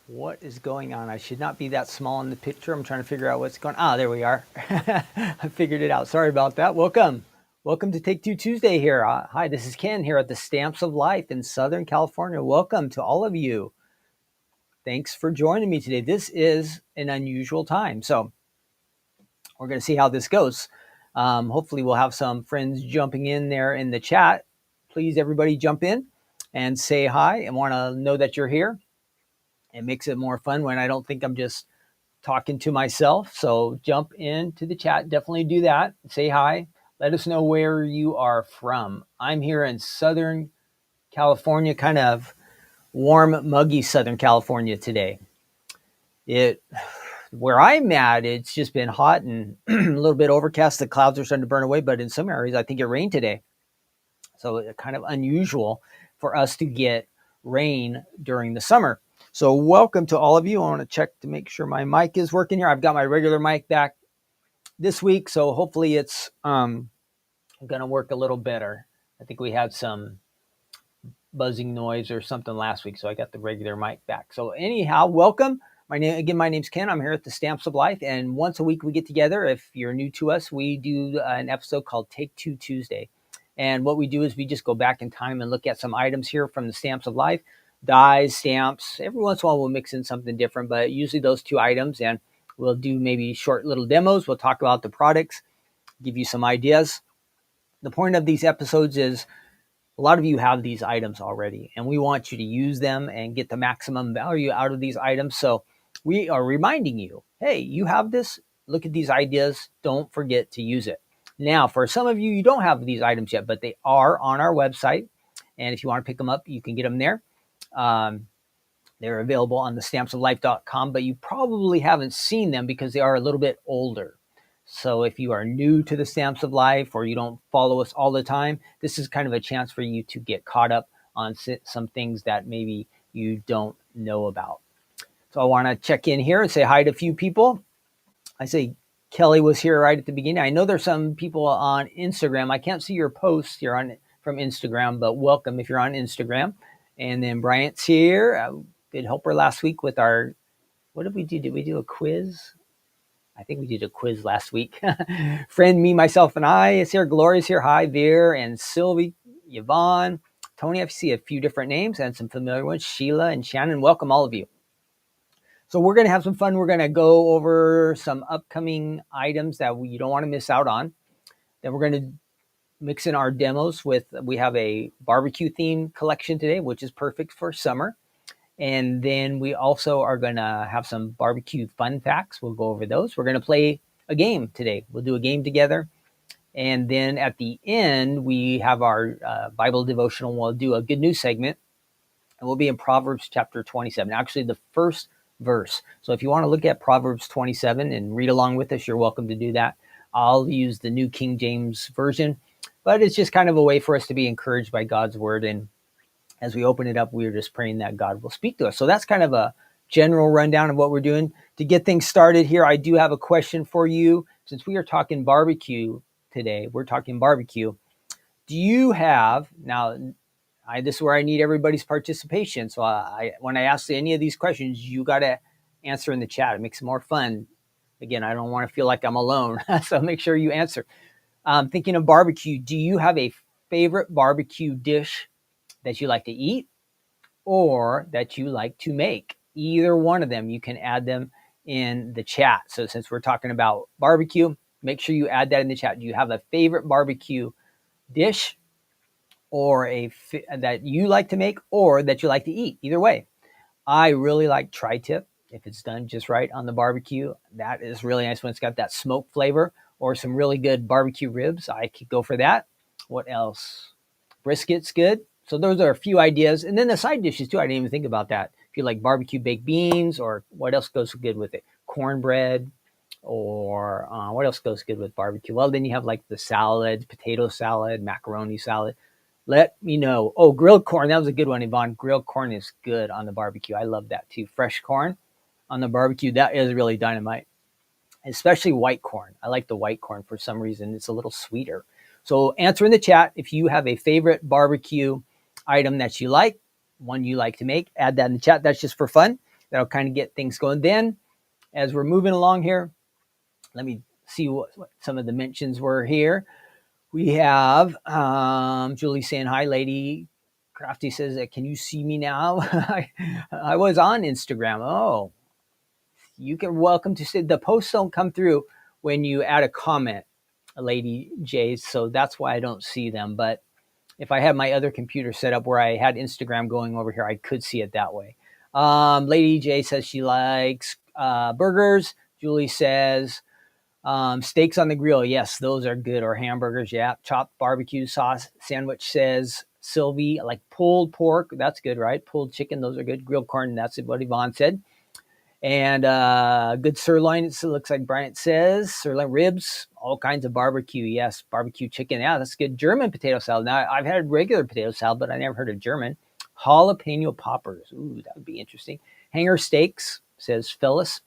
What is going on? I should not be that small in the picture. I'm trying to figure out what's going on. Ah, there we are. I figured it out. Sorry about that. Welcome. Welcome to Take Two Tuesday here. Hi, this is Ken here at the Stamps of Life in Southern California. Welcome to all of you. Thanks for joining me today. This is an unusual time. So we're going to see how this goes. Hopefully we'll have some friends jumping in there in the chat. Please, everybody jump in and say hi and want to know that you're here. It makes it more fun when I don't think I'm just talking to myself. So jump into the chat. Definitely do that. Say hi. Let us know where you are from. I'm here in Southern California, kind of warm, muggy Southern California today. Where I'm at, it's just been hot and a little bit overcast. The clouds are starting to burn away, but in some areas, I think it rained today. So it's kind of unusual for us to get rain during the summer. So welcome to all of you. I want to check to make sure my mic is working here. I've got my regular mic back this week, so hopefully it's going to work a little better. I think we had some buzzing noise or something last week, so I got the regular mic back. So anyhow, welcome. My name's Ken. I'm here at the Stamps of Life, and once a week we get together. If you're new to us, we do an episode called Take Two Tuesday. And what we do is we just go back in time and look at some items here from the Stamps of Life. Dies, stamps. Every once in a while we'll mix in something different, but usually those two items, and we'll do maybe short little demos. We'll talk about the products, give you some ideas. The point of these episodes is a lot of you have these items already, and we want you to use them and get the maximum value out of these items. So we are reminding you, hey, you have this. Look at these ideas. Don't forget to use it. Now, for some of you, you don't have these items yet, but they are on our website. And if you want to pick them up, you can get them there. They're available on the stampsoflife.com, but you probably haven't seen them because they are a little bit older. So if you are new to the Stamps of Life or you don't follow us all the time, this is kind of a chance for you to get caught up on some things that maybe you don't know about. So I want to check in here and say hi to a few people. I say Kelly was here right at the beginning. I know there's some people on Instagram. I can't see your posts here from Instagram, but welcome if you're on Instagram. And then Bryant's here. Good helper last week with our, what did we do? Did we do a quiz? I think we did a quiz last week. Friend, me, myself, and I is here. Gloria's here. Hi, Veer and Sylvie, Yvonne, Tony. I see a few different names and some familiar ones. Sheila and Shannon. Welcome, all of you. So we're going to have some fun. We're going to go over some upcoming items that you don't want to miss out on. Then we're going to mix in our demos we have a barbecue theme collection today, which is perfect for summer. And then we also are going to have some barbecue fun facts. We'll go over those. We're going to play a game today. We'll do a game together. And then at the end, we have our Bible devotional. We'll do a good news segment. And we'll be in Proverbs chapter 27. Actually, the first verse. So if you want to look at Proverbs 27 and read along with us, you're welcome to do that. I'll use the New King James Version. But it's just kind of a way for us to be encouraged by God's word. And as we open it up, we're just praying that God will speak to us. So that's kind of a general rundown of what we're doing. To get things started here, I do have a question for you. Since we are talking barbecue today, we're talking barbecue. Do you have, now, this is where I need everybody's participation. So when I ask any of these questions, you got to answer in the chat. It makes it more fun. Again, I don't want to feel like I'm alone. So make sure you answer. Thinking of barbecue, do you have a favorite barbecue dish that you like to eat or that you like to make? Either one of them, you can add them in the chat. So since we're talking about barbecue, make sure you add that in the chat. Do you have a favorite barbecue dish or that you like to make or that you like to eat? Either way. I really like tri-tip. If it's done just right on the barbecue, that is really nice when it's got that smoke flavor, or some really good barbecue ribs. I could go for that. What else? Brisket's good. So those are a few ideas. And then the side dishes too. I didn't even think about that. If you like barbecue baked beans, or what else goes good with it? Cornbread, or what else goes good with barbecue? Well, then you have like the salad, potato salad, macaroni salad. Let me know. Oh, grilled corn. That was a good one, Yvonne. Grilled corn is good on the barbecue. I love that too. Fresh corn on the barbecue. That is really dynamite. Especially white corn. I like the white corn for some reason. It's a little sweeter. So answer in the chat if you have a favorite barbecue item that you like, one you like to make. Add that in the chat. That's just for fun. that'll kind of get things going. Then, as we're moving along here, let me see what some of the mentions were here. We have Julie saying, hi, lady. Crafty says, can you see me now? I was on Instagram. Oh, you can welcome to say the posts don't come through when you add a comment, Lady J. So that's why I don't see them. But if I had my other computer set up where I had Instagram going over here, I could see it that way. Lady J says she likes burgers. Julie says steaks on the grill. Yes, those are good. Or hamburgers. Yeah. Chopped barbecue sauce sandwich, says Sylvie. Like pulled pork. That's good, right? Pulled chicken. Those are good. Grilled corn. That's what Yvonne said. And good sirloin. It looks like Bryant says. Sirloin ribs. All kinds of barbecue. Yes. Barbecue chicken. Yeah, that's good. German potato salad. Now, I've had regular potato salad, but I never heard of German. Jalapeno poppers. Ooh, that would be interesting. Hanger steaks, says Phyllis.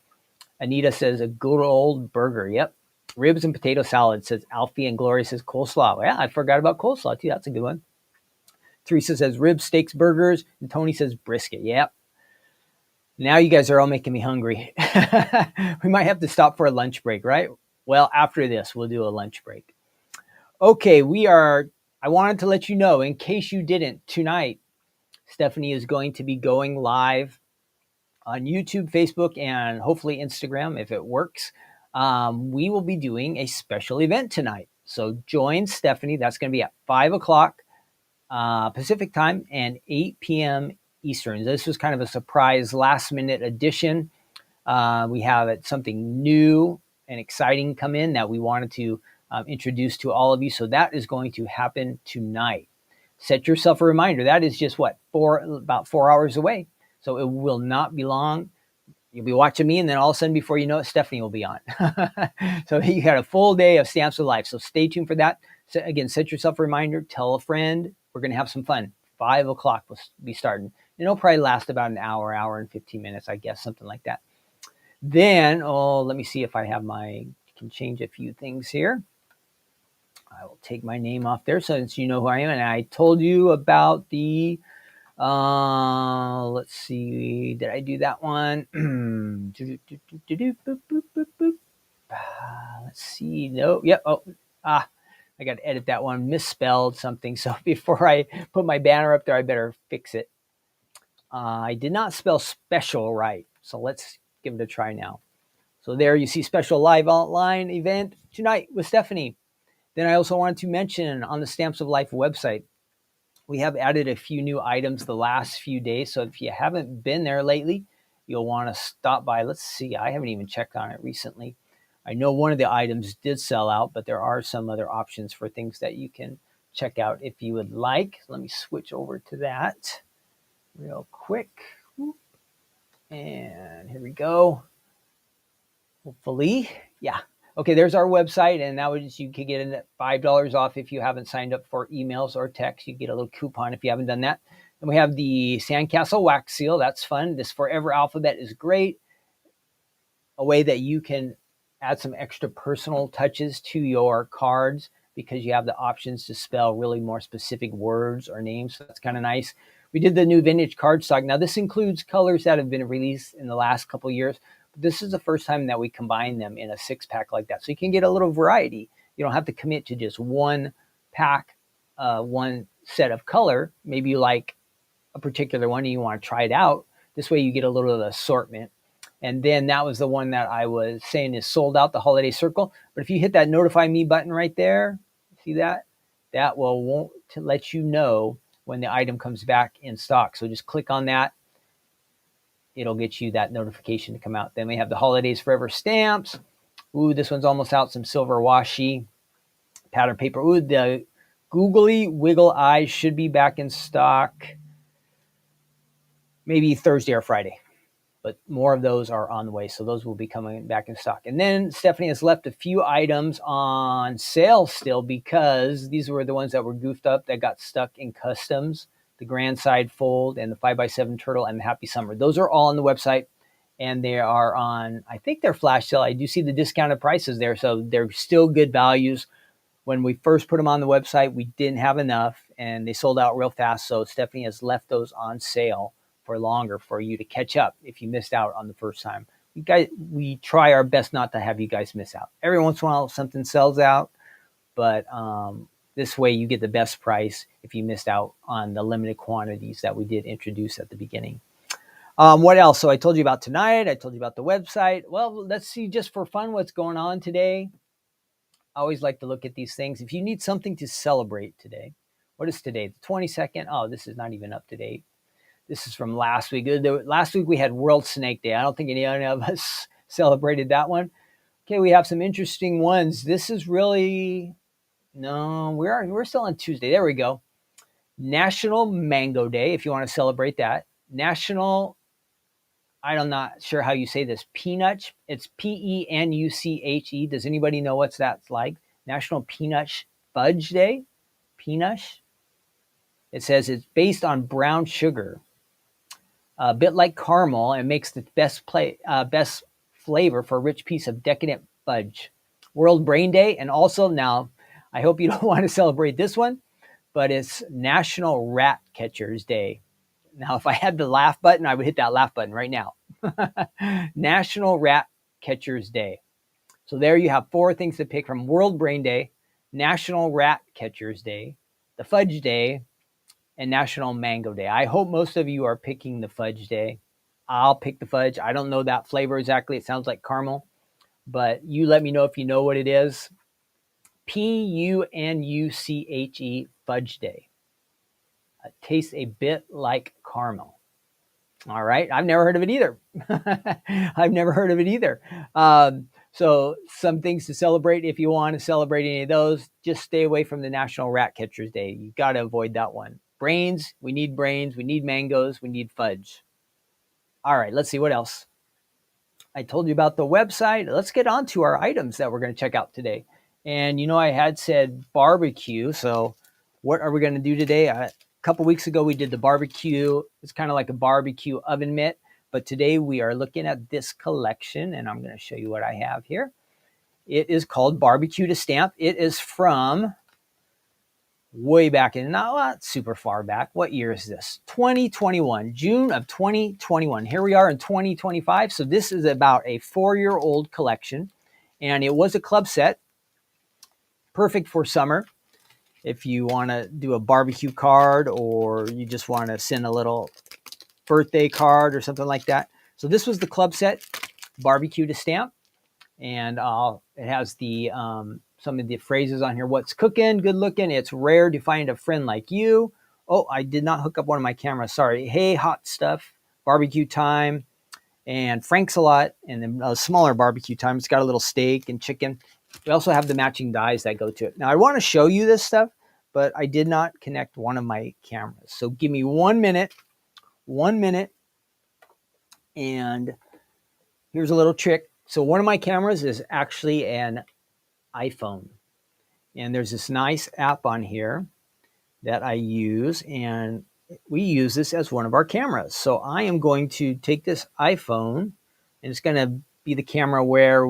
Anita says a good old burger. Yep. Ribs and potato salad, says Alfie. And Gloria says coleslaw. Yeah, I forgot about coleslaw too. That's a good one. Teresa says ribs, steaks, burgers. And Tony says brisket. Yep. Now you guys are all making me hungry. We might have to stop for a lunch break, right? Well, after this, we'll do a lunch break. Okay, I wanted to let you know, in case you didn't, tonight, Stephanie is going to be going live on YouTube, Facebook, and hopefully Instagram if it works. We will be doing a special event tonight. So join Stephanie. That's going to be at 5 o'clock Pacific time and 8 p.m. Eastern. This was kind of a surprise last minute addition. We have something new and exciting come in that we wanted to introduce to all of you. So that is going to happen tonight. Set yourself a reminder. That is just about 4 hours away. So it will not be long. You'll be watching me, and then all of a sudden, before you know it, Stephanie will be on. So you got a full day of Stamps of Life. So stay tuned for that. So again, set yourself a reminder. Tell a friend. We're going to have some fun. 5 o'clock we'll be starting. And it'll probably last about an hour and 15 minutes, I guess, something like that. Then, let me see if I can change a few things here. I will take my name off there since you know who I am. And I told you about the, let's see, did I do that one? Let's see. No, yep. I got to edit that one. Misspelled something. So before I put my banner up there, I better fix it. I did not spell special right. So let's give it a try now. So there you see special live online event tonight with Stephanie. Then I also wanted to mention on the Stamps of Life website, we have added a few new items the last few days. So if you haven't been there lately, you'll want to stop by. Let's see. I haven't even checked on it recently. I know one of the items did sell out, but there are some other options for things that you can check out if you would like. Let me switch over to that real quick. And here we go. Hopefully. Yeah. Okay, there's our website, and that was, you could get it at $5 off if you haven't signed up for emails or text. You get a little coupon if you haven't done that. And we have the Sandcastle wax seal. That's fun. This Forever Alphabet is great. A way that you can add some extra personal touches to your cards because you have the options to spell really more specific words or names. So that's kind of nice. We did the new vintage cardstock. Now, this includes colors that have been released in the last couple of years. But this is the first time that we combine them in a 6-pack like that. So you can get a little variety. You don't have to commit to just one pack, one set of color. Maybe you like a particular one and you want to try it out. This way you get a little of the assortment. And then that was the one that I was saying is sold out, the Holiday Circle. But if you hit that notify me button right there, see that? That won't let you know when the item comes back in stock. So just click on that. It'll get you that notification to come out. Then we have the Holidays Forever stamps. Ooh, this one's almost out. Some silver washi pattern paper. Ooh, the Googly Wiggle Eyes should be back in stock maybe Thursday or Friday. But more of those are on the way. So those will be coming back in stock. And then Stephanie has left a few items on sale still because these were the ones that were goofed up that got stuck in customs. The Grand Side Fold and the 5x7 Turtle and the Happy Summer. Those are all on the website. And they are on, I think they're flash sale. I do see the discounted prices there. So they're still good values. When we first put them on the website, we didn't have enough. And they sold out real fast. So Stephanie has left those on sale for longer for you to catch up if you missed out on the first time. We try our best not to have you guys miss out. Every once in a while something sells out, but this way you get the best price if you missed out on the limited quantities that we did introduce at the beginning. What else? So I told you about tonight. I told you about the website. Well, let's see just for fun what's going on today. I always like to look at these things. If you need something to celebrate today, what is today? The 22nd? Oh, this is not even up to date. This is from last week. Last week we had World Snake Day. I don't think any of us celebrated that one. Okay, we have some interesting ones. This is really, no, we're still on Tuesday. There we go. National Mango Day, if you want to celebrate that. National, I'm not sure how you say this, peanut. It's Penuche. Does anybody know what's that's like? National Peanut Fudge Day. Peanut. It says it's based on brown sugar, a bit like caramel, and makes the best flavor for a rich piece of decadent fudge. World Brain Day, and also now, I hope you don't want to celebrate this one, but it's National Rat Catchers Day. Now, if I had the laugh button, I would hit that laugh button right now. National Rat Catchers Day. So there you have 4 things to pick from: World Brain Day, National Rat Catchers Day, the Fudge Day, and National Mango Day. I hope most of you are picking the Fudge Day. I'll pick the fudge. I don't know that flavor exactly. It sounds like caramel, but you let me know if you know what it is. Punuche Fudge Day. It tastes a bit like caramel. All right. I've never heard of it either. So some things to celebrate. If you want to celebrate any of those, just stay away from the National Rat Catchers Day. You got to avoid that one. Brains. We need mangoes. We need fudge. All right. Let's see what else. I told you about the website. Let's get on to our items that we're going to check out today. And, I had said barbecue. So what are we going to do today? A couple weeks ago, we did the barbecue. It's kind of like a barbecue oven mitt. But today we are looking at this collection, and I'm going to show you what I have here. It is called Barbecue to Stamp. It is from way back in, not super far back. What year is this? 2021, June of 2021. Here we are in 2025. So this is about a 4-year-old collection, and it was a club set. Perfect for summer. If you want to do a barbecue card, or you just want to send a little birthday card or something like that. So this was the club set, Barbecue to Stamp. And it has the some of the phrases on here. What's cooking? Good looking. It's rare to find a friend like you. Oh, I did not hook up one of my cameras. Sorry. Hey, hot stuff. Barbecue time. And Frank's a lot. And then a smaller barbecue time. It's got a little steak and chicken. We also have the matching dies that go to it. Now, I want to show you this stuff, but I did not connect one of my cameras. So give me 1 minute. 1 minute. And here's a little trick. So one of my cameras is actually an iPhone. And there's this nice app on here that I use, and we use this as one of our cameras. So I am going to take this iPhone, and it's going to be the camera where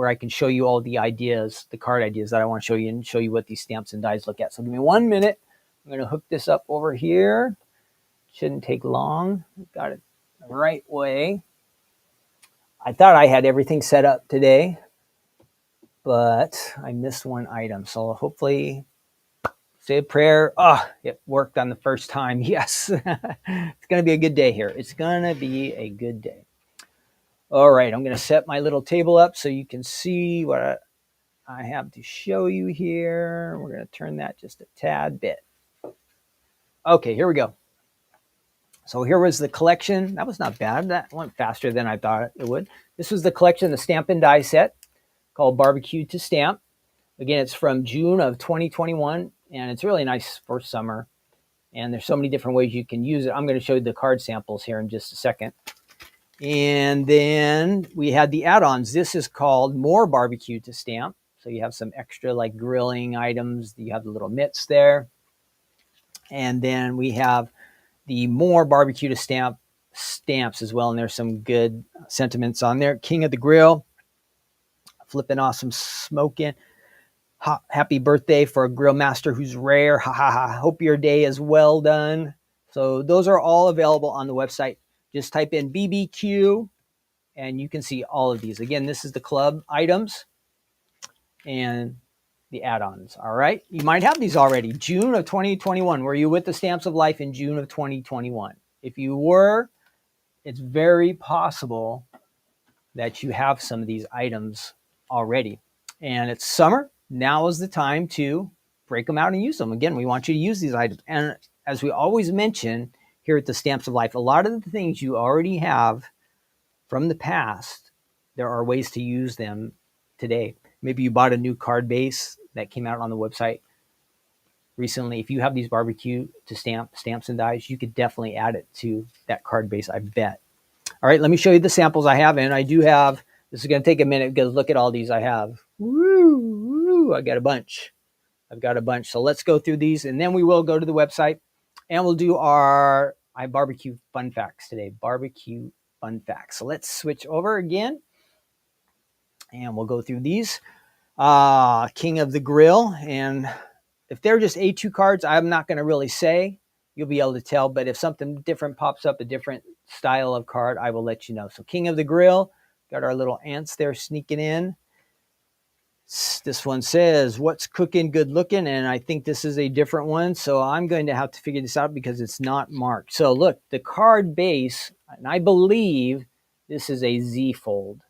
I can show you all the ideas, the card ideas that I want to show you, and show you what these stamps and dies look at. So give me 1 minute. I'm going to hook this up over here. Shouldn't take long. Got it the right way. I thought I had everything set up today, but I missed one item. So hopefully, say a prayer. Oh, it worked on the first time. Yes. It's going to be a good day here. It's going to be a good day. All right. I'm going to set my little table up so you can see what I have to show you here. We're going to turn that just a tad bit. Okay, here we go. So here was the collection. That was not bad. That went faster than I thought it would. This was the collection, the stamp and die set called Barbecue to Stamp. Again, it's from June of 2021, and it's really nice for summer. And there's so many different ways you can use it. I'm going to show you the card samples here in just a second. And then we had the add-ons. This is called More Barbecue to Stamp. So you have some extra like grilling items. You have the little mitts there. And then we have the More Barbecue to Stamp stamps as well. And there's some good sentiments on there. King of the Grill. Flipping awesome smokin. Happy birthday for a grill master who's rare. Ha ha ha. Hope your day is well done. So those are all available on the website. Just type in BBQ and you can see all of these. Again, this is the club items and the add-ons. All right. You might have these already. June of 2021. Were you with the Stamps of Life in June of 2021? If you were, it's very possible that you have some of these items already. And it's summer. Now is the time to break them out and use them. Again, we want you to use these items. And as we always mention here at the Stamps of Life, a lot of the things you already have from the past, there are ways to use them today. Maybe you bought a new card base that came out on the website recently. If you have these barbecue to stamps and dies, you could definitely add it to that card base, I bet. All right, let me show you the samples I have. And I do have, this is going to take a minute because look at all these I have. Woo, I got a bunch. I've got a bunch. So let's go through these and then we will go to the website and we'll do I have barbecue fun facts today. Barbecue fun facts. So let's switch over again and we'll go through these. King of the Grill. And if they're just A2 cards, I'm not going to really say. You'll be able to tell. But if something different pops up, a different style of card, I will let you know. So King of the Grill. Got our little ants there sneaking in. This one says, what's cooking good looking? And I think this is a different one. So I'm going to have to figure this out because it's not marked. So look, the card base, and I believe this is a Z fold.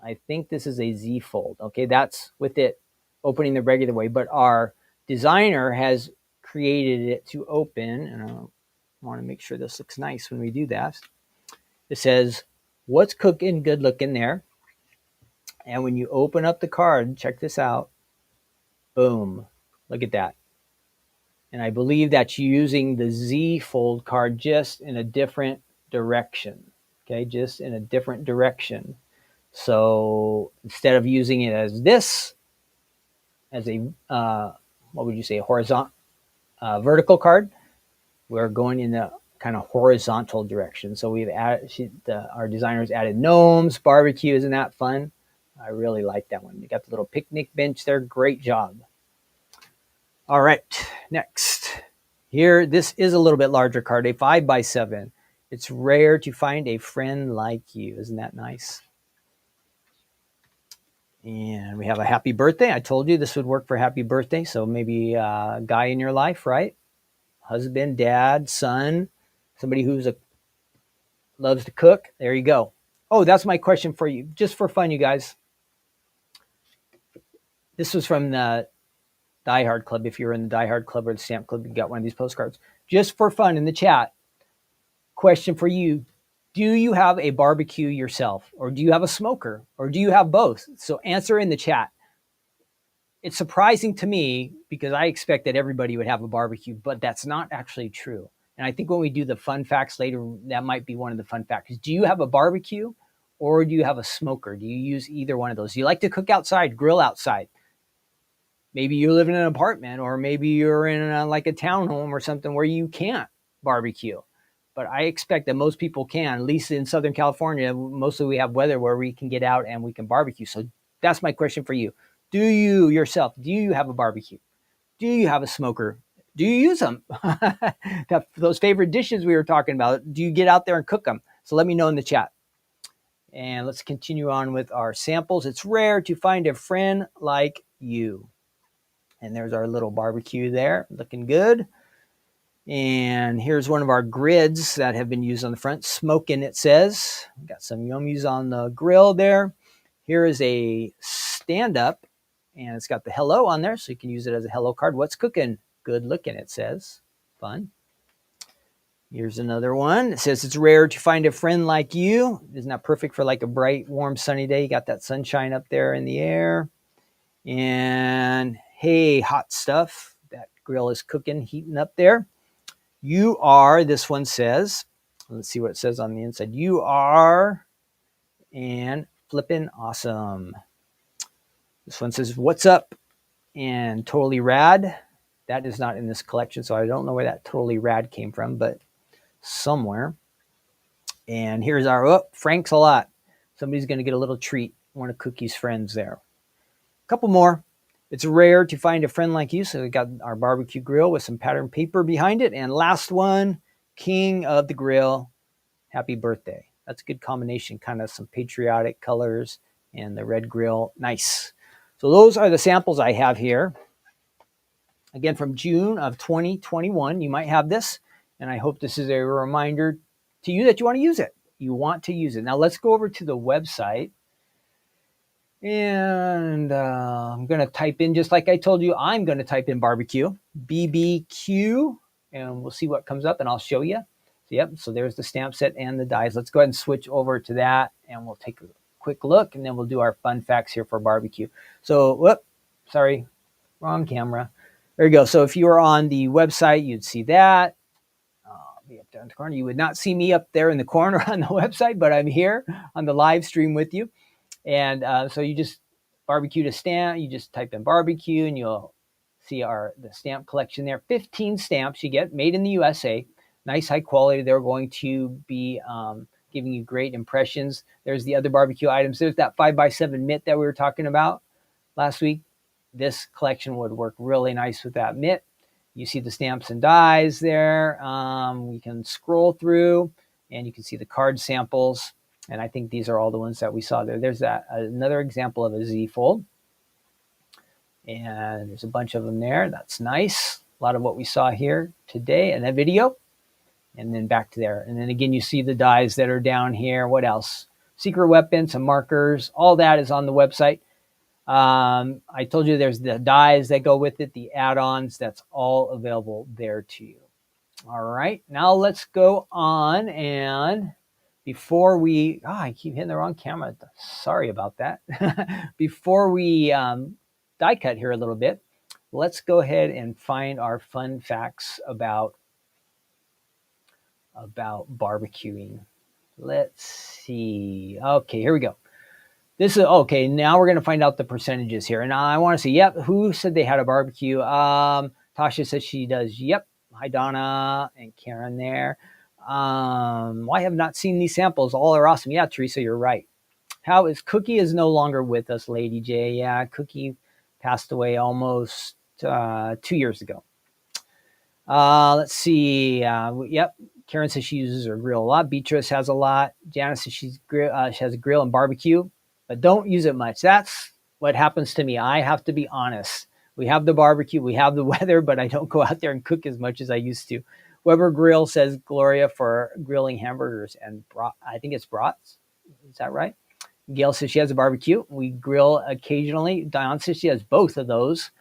I think this is a Z fold. Okay, that's with it opening the regular way. But our designer has created it to open. And I want to make sure this looks nice when we do that. It says, what's cooking good looking there? And when you open up the card, check this out. Boom. Look at that. And I believe that's using the Z fold card just in a different direction. Okay, just in a different direction. So instead of using it as this, as a, what would you say, horizontal, vertical card, we're going in the kind of horizontal direction. So we've added, our designers added gnomes, barbecue. Isn't that fun? I really like that one. You got the little picnic bench there. Great job. All right, next. Here, this is a little bit larger card, a 5x7. It's rare to find a friend like you. Isn't that nice? And we have a happy birthday. I told you this would work for happy birthday. So maybe a guy in your life, right? Husband, dad, son, somebody who's loves to cook. There you go. Oh, that's my question for you. Just for fun, you guys. This was from the Die Hard Club. If you're in the Die Hard Club or the Stamp Club, you got one of these postcards. Just for fun in the chat. Question for you. Do you have a barbecue yourself? Or do you have a smoker? Or do you have both? So answer in the chat. It's surprising to me because I expect that everybody would have a barbecue, but that's not actually true. And I think when we do the fun facts later, that might be one of the fun facts. Do you have a barbecue or do you have a smoker? Do you use either one of those? Do you like to cook outside, grill outside? Maybe you live in an apartment or maybe you're in like a townhome or something where you can't barbecue. But I expect that most people can, at least in Southern California. Mostly we have weather where we can get out and we can barbecue. So that's my question for you. Do you yourself, do you have a barbecue? Do you have a smoker? Do you use them? Those favorite dishes we were talking about, do you get out there and cook them? So let me know in the chat. And let's continue on with our samples. It's rare to find a friend like you. And there's our little barbecue there, looking good. And here's one of our grids that have been used on the front. Smokin, it says. Got some yummies on the grill there. Here is a stand-up, and it's got the hello on there, so you can use it as a hello card. What's cooking? Good looking, it says. Fun. Here's another one. It says it's rare to find a friend like you. Isn't that perfect for like a bright, warm, sunny day? You got that sunshine up there in the air. And hey, hot stuff. That grill is cooking, heating up there. You are, this one says, let's see what it says on the inside. You are and flippin' awesome. This one says, what's up? And totally rad. That is not in this collection, so I don't know where that totally rad came from, but somewhere. And here's our, Frank's a lot. Somebody's going to get a little treat. One of Cookie's friends there. A couple more. It's rare to find a friend like you. So we got our barbecue grill with some pattern paper behind it. And last one, king of the grill, happy birthday. That's a good combination, kind of some patriotic colors and the red grill. Nice. So those are the samples I have here. Again, from June of 2021, you might have this, and I hope this is a reminder to you that you want to use it. You want to use it. Now let's go over to the website, and I'm going to type in, just like I told you, I'm going to type in barbecue, BBQ, and we'll see what comes up, and I'll show you. So, yep, so there's the stamp set and the dies. Let's go ahead and switch over to that, and we'll take a quick look, and then we'll do our fun facts here for barbecue. So, whoop, sorry, wrong camera. There you go. So if you were on the website, you'd see that. Be up there in the corner. You would not see me up there in the corner on the website, but I'm here on the live stream with you. And so you just barbecue to stamp. You just type in barbecue, and you'll see the stamp collection there. 15 stamps you get, made in the USA. Nice, high quality. They're going to be giving you great impressions. There's the other barbecue items. There's that 5x7 mitt that we were talking about last week. This collection would work really nice with that mitt. You see the stamps and dies there. We can scroll through, and you can see the card samples. And I think these are all the ones that we saw there. There's another example of a Z fold. And there's a bunch of them there. That's nice. A lot of what we saw here today in that video. And then back to there. And then again, you see the dies that are down here. What else? Secret weapon, some markers. All that is on the website. I told you there's the dies that go with it, the add-ons. That's all available there to you. All right. Now let's go on, and before we, I keep hitting the wrong camera. Sorry about that. Before we die cut here a little bit, let's go ahead and find our fun facts about barbecuing. Let's see. Okay, here we go. This is okay. Now we're going to find out the percentages here. And I want to see, yep, who said they had a barbecue? Tasha says she does. Yep. Hi, Donna and Karen there. I have not seen these samples. All are awesome. Yeah, Teresa, you're right. How is Cookie is no longer with us, Lady J. Yeah, Cookie passed away almost 2 years ago. Let's see. Yep. Karen says she uses her grill a lot. Beatrice has a lot. Janice says she has a grill and barbecue, but don't use it much. That's what happens to me. I have to be honest. We have the barbecue, we have the weather, but I don't go out there and cook as much as I used to. Weber Grill says Gloria for grilling hamburgers and I think it's brats. Is that right? Gail says she has a barbecue. We grill occasionally. Diane says she has both of those.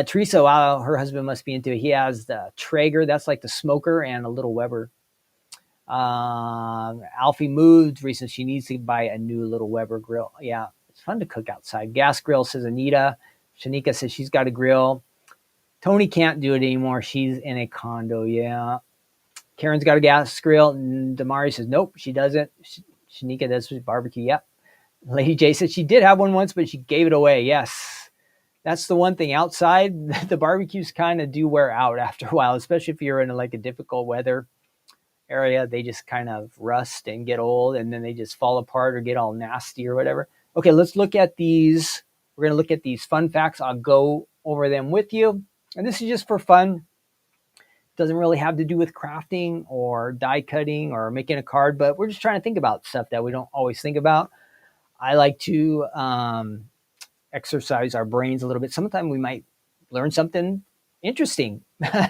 Teresa, wow, her husband must be into it. He has the Traeger. That's like the smoker, and a little Weber. Alfie moved recently. She needs to buy a new little Weber grill. Yeah, it's fun to cook outside. Gas grill, says Anita. Shanika says she's got a grill. Tony can't do it anymore. She's in a condo. Yeah. Karen's got a gas grill. Damari says nope, she doesn't. Shanika does barbecue. Yep. Lady J says she did have one once, but she gave it away. Yes. That's the one thing. Outside, the barbecues kind of do wear out after a while, especially if you're in like a difficult weather area. They just kind of rust and get old, and then they just fall apart or get all nasty or whatever. Okay, let's look at these. We're going to look at these fun facts. I'll go over them with you. And this is just for fun. Doesn't really have to do with crafting or die cutting or making a card, but we're just trying to think about stuff that we don't always think about. I like to exercise our brains a little bit. Sometimes we might learn something interesting,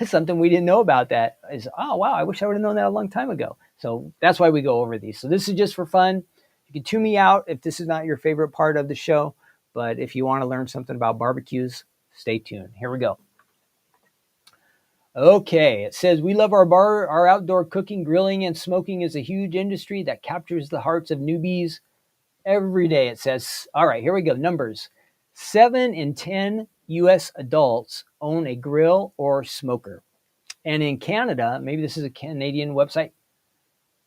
something we didn't know about that is, oh, wow, I wish I would have known that a long time ago. So that's why we go over these. So this is just for fun. You can tune me out if this is not your favorite part of the show, but if you want to learn something about barbecues, stay tuned. Here we go. Okay, it says, we love our outdoor cooking, grilling, and smoking is a huge industry that captures the hearts of newbies every day. It says, all right, here we go. Numbers. 7 in 10 U.S. adults own a grill or smoker. And in Canada, maybe this is a Canadian website,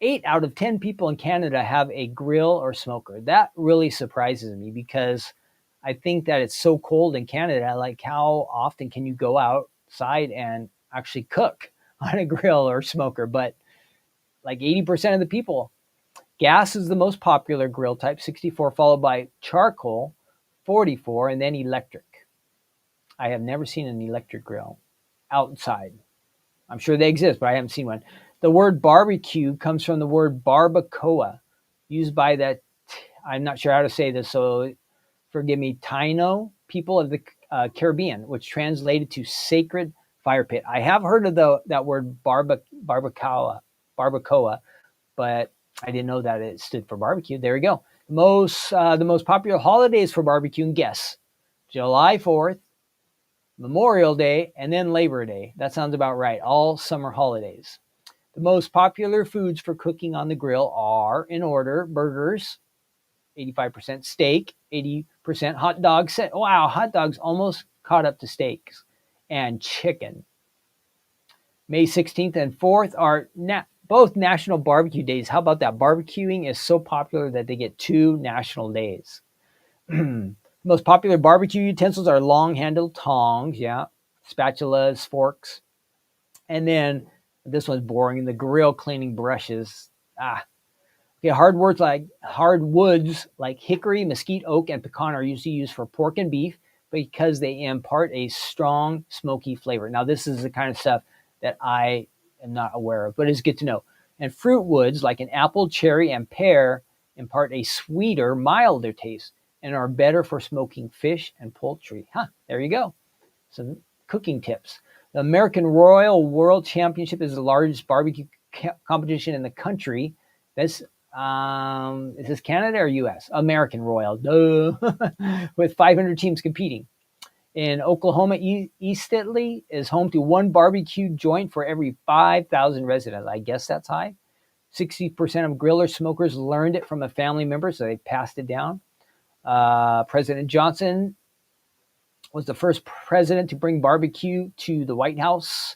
8 out of 10 people in Canada have a grill or smoker. That really surprises me because I think that it's so cold in Canada. Like, how often can you go outside and actually cook on a grill or smoker? But like 80% of the people. Gas is the most popular grill type, 64, followed by charcoal, 44, and then electric. I have never seen an electric grill outside. I'm sure they exist, but I haven't seen one. The word barbecue comes from the word barbacoa, used by the, I'm not sure how to say this, so forgive me, Taino people of the Caribbean, which translated to sacred fire pit. I have heard of that word barbacoa, but I didn't know that it stood for barbecue. There we go. The most popular holidays for barbecuing, guess, July 4th, Memorial Day, and then Labor Day. That sounds about right. All summer holidays. The most popular foods for cooking on the grill are, in order, burgers, 85%, steak, 80%, hot dogs. Wow, hot dogs almost caught up to steaks, and chicken. May 16th and 4th are both national barbecue days. How about that? Barbecuing is so popular that they get 2 national days. Most popular barbecue utensils are long-handled tongs, yeah, spatulas, forks, and then this one's boring, the grill cleaning brushes. Okay, hardwoods like hickory, mesquite, oak, and pecan are usually used for pork and beef because they impart a strong, smoky flavor. Now, this is the kind of stuff that I am not aware of, but it's good to know. And fruit woods like an apple, cherry, and pear impart a sweeter, milder taste and are better for smoking fish and poultry. There you go. Some cooking tips. The American Royal World Championship is the largest barbecue competition in the country. Is this Canada or US? American Royal, duh. With 500 teams competing. In Oklahoma, Eastly is home to 1 barbecue joint for every 5,000 residents. I guess that's high. 60% of grillers, smokers learned it from a family member, so they passed it down. President Johnson was the first president to bring barbecue to the White House.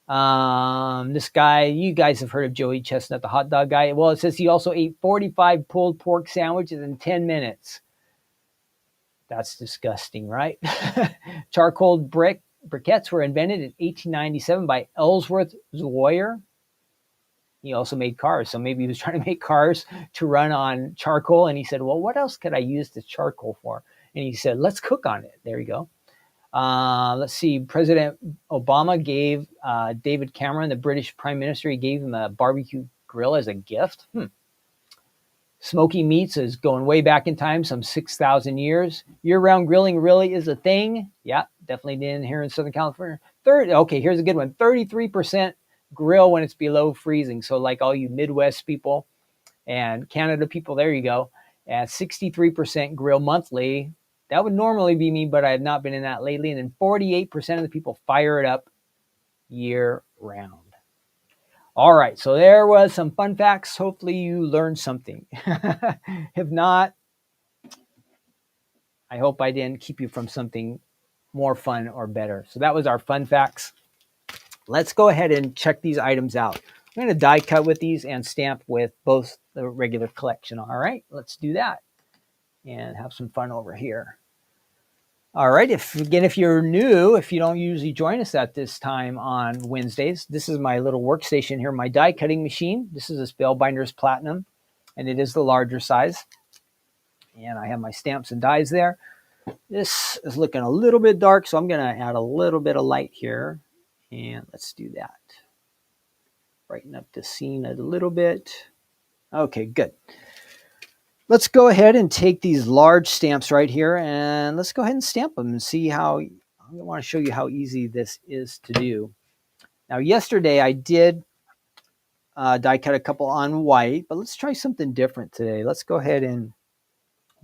This guy, you guys have heard of Joey Chestnut, the hot dog guy. Well, it says he also ate 45 pulled pork sandwiches in 10 minutes. That's disgusting, right? Charcoal briquettes were invented in 1897 by Ellsworth Zwoyer. He also made cars, so maybe he was trying to make cars to run on charcoal, and he said, well, what else could I use the charcoal for? And he said, let's cook on it. There you go. Let's see. President Obama gave David Cameron, the British Prime Minister, he gave him a barbecue grill as a gift. Smoky meats is going way back in time, some 6,000 years. Year-round grilling really is a thing. Yeah, definitely did here in Southern California. Okay, here's a good one. 33% grill when it's below freezing. So like all you Midwest people and Canada people, there you go. And 63% grill monthly. That would normally be me, but I have not been in that lately. And then 48% of the people fire it up year-round. All right, so there was some fun facts. Hopefully you learned something. If not, I hope I didn't keep you from something more fun or better. So that was our fun facts. Let's go ahead and check these items out. I'm going to die cut with these and stamp with both the regular collection. All right, let's do that and have some fun over here. All right, if you're new, if you don't usually join us at this time on Wednesdays, this is my little workstation here, my die cutting machine. This is a Spellbinders Platinum, and it is the larger size. And I have my stamps and dies there. This is looking a little bit dark, so I'm going to add a little bit of light here. And let's do that. Brighten up the scene a little bit. Okay, good. Let's go ahead and take these large stamps right here and let's go ahead and stamp them and see how, I want to show you how easy this is to do. Now, yesterday I did die cut a couple on white, but let's try something different today. Let's go ahead and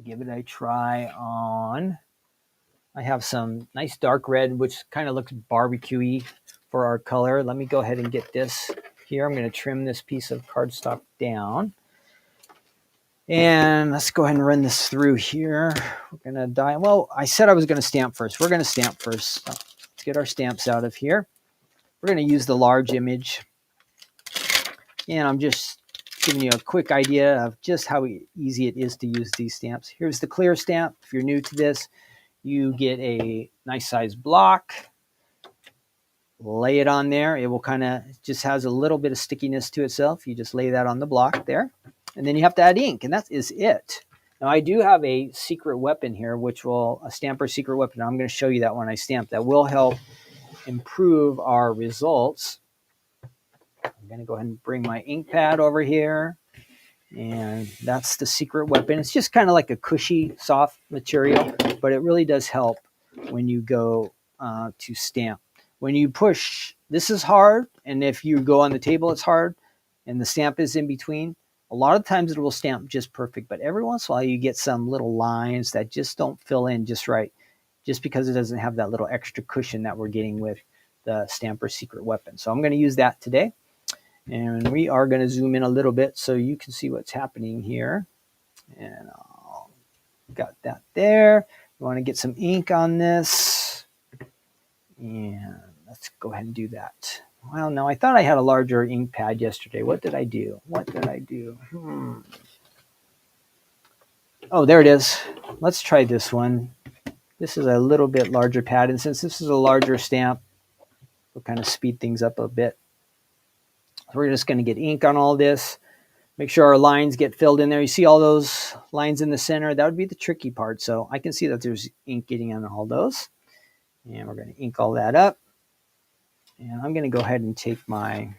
give it a try on, I have some nice dark red, which kind of looks barbecue-y for our color. Let me go ahead and get this here. I'm going to trim this piece of cardstock down. And let's go ahead and run this through here. We're going to die. Well, I said I was going to stamp first. We're going to stamp first. So let's get our stamps out of here. We're going to use the large image. And I'm just giving you a quick idea of just how easy it is to use these stamps. Here's the clear stamp. If you're new to this, you get a nice size block. Lay it on there. It will kind of just has a little bit of stickiness to itself. You just lay that on the block there. And then you have to add ink, and that is it. Now, I do have a secret weapon here, which will, a stamper secret weapon. I'm going to show you that when I stamp. That will help improve our results. I'm going to go ahead and bring my ink pad over here. And that's the secret weapon. It's just kind of like a cushy, soft material, but it really does help when you go to stamp. When you push, this is hard, and if you go on the table, it's hard, and the stamp is in between. A lot of times it will stamp just perfect, but every once in a while you get some little lines that just don't fill in just right, just because it doesn't have that little extra cushion that we're getting with the Stamper Secret Weapon. So I'm going to use that today. And we are going to zoom in a little bit so you can see what's happening here. And got that there. You want to get some ink on this. And let's go ahead and do that. Well, no, I thought I had a larger ink pad yesterday. What did I do? Oh, there it is. Let's try this one. This is a little bit larger pad. And since this is a larger stamp, we'll kind of speed things up a bit. So we're just going to get ink on all this. Make sure our lines get filled in there. You see all those lines in the center? That would be the tricky part. So I can see that there's ink getting on all those. And we're going to ink all that up. And I'm going to go ahead and take my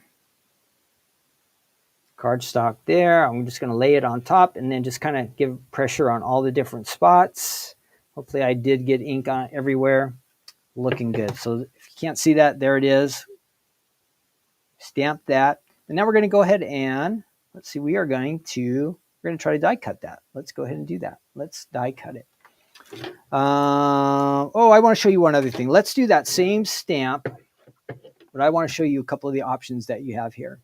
cardstock there. I'm just going to lay it on top and then just kind of give pressure on all the different spots. Hopefully I did get ink on everywhere. Looking good. So if you can't see that, there it is. Stamp that. And now we're going to go ahead and, let's see, we're going to try to die cut that. Let's go ahead and do that. Let's die cut it. I want to show you one other thing. Let's do that same stamp, but I want to show you a couple of the options that you have here.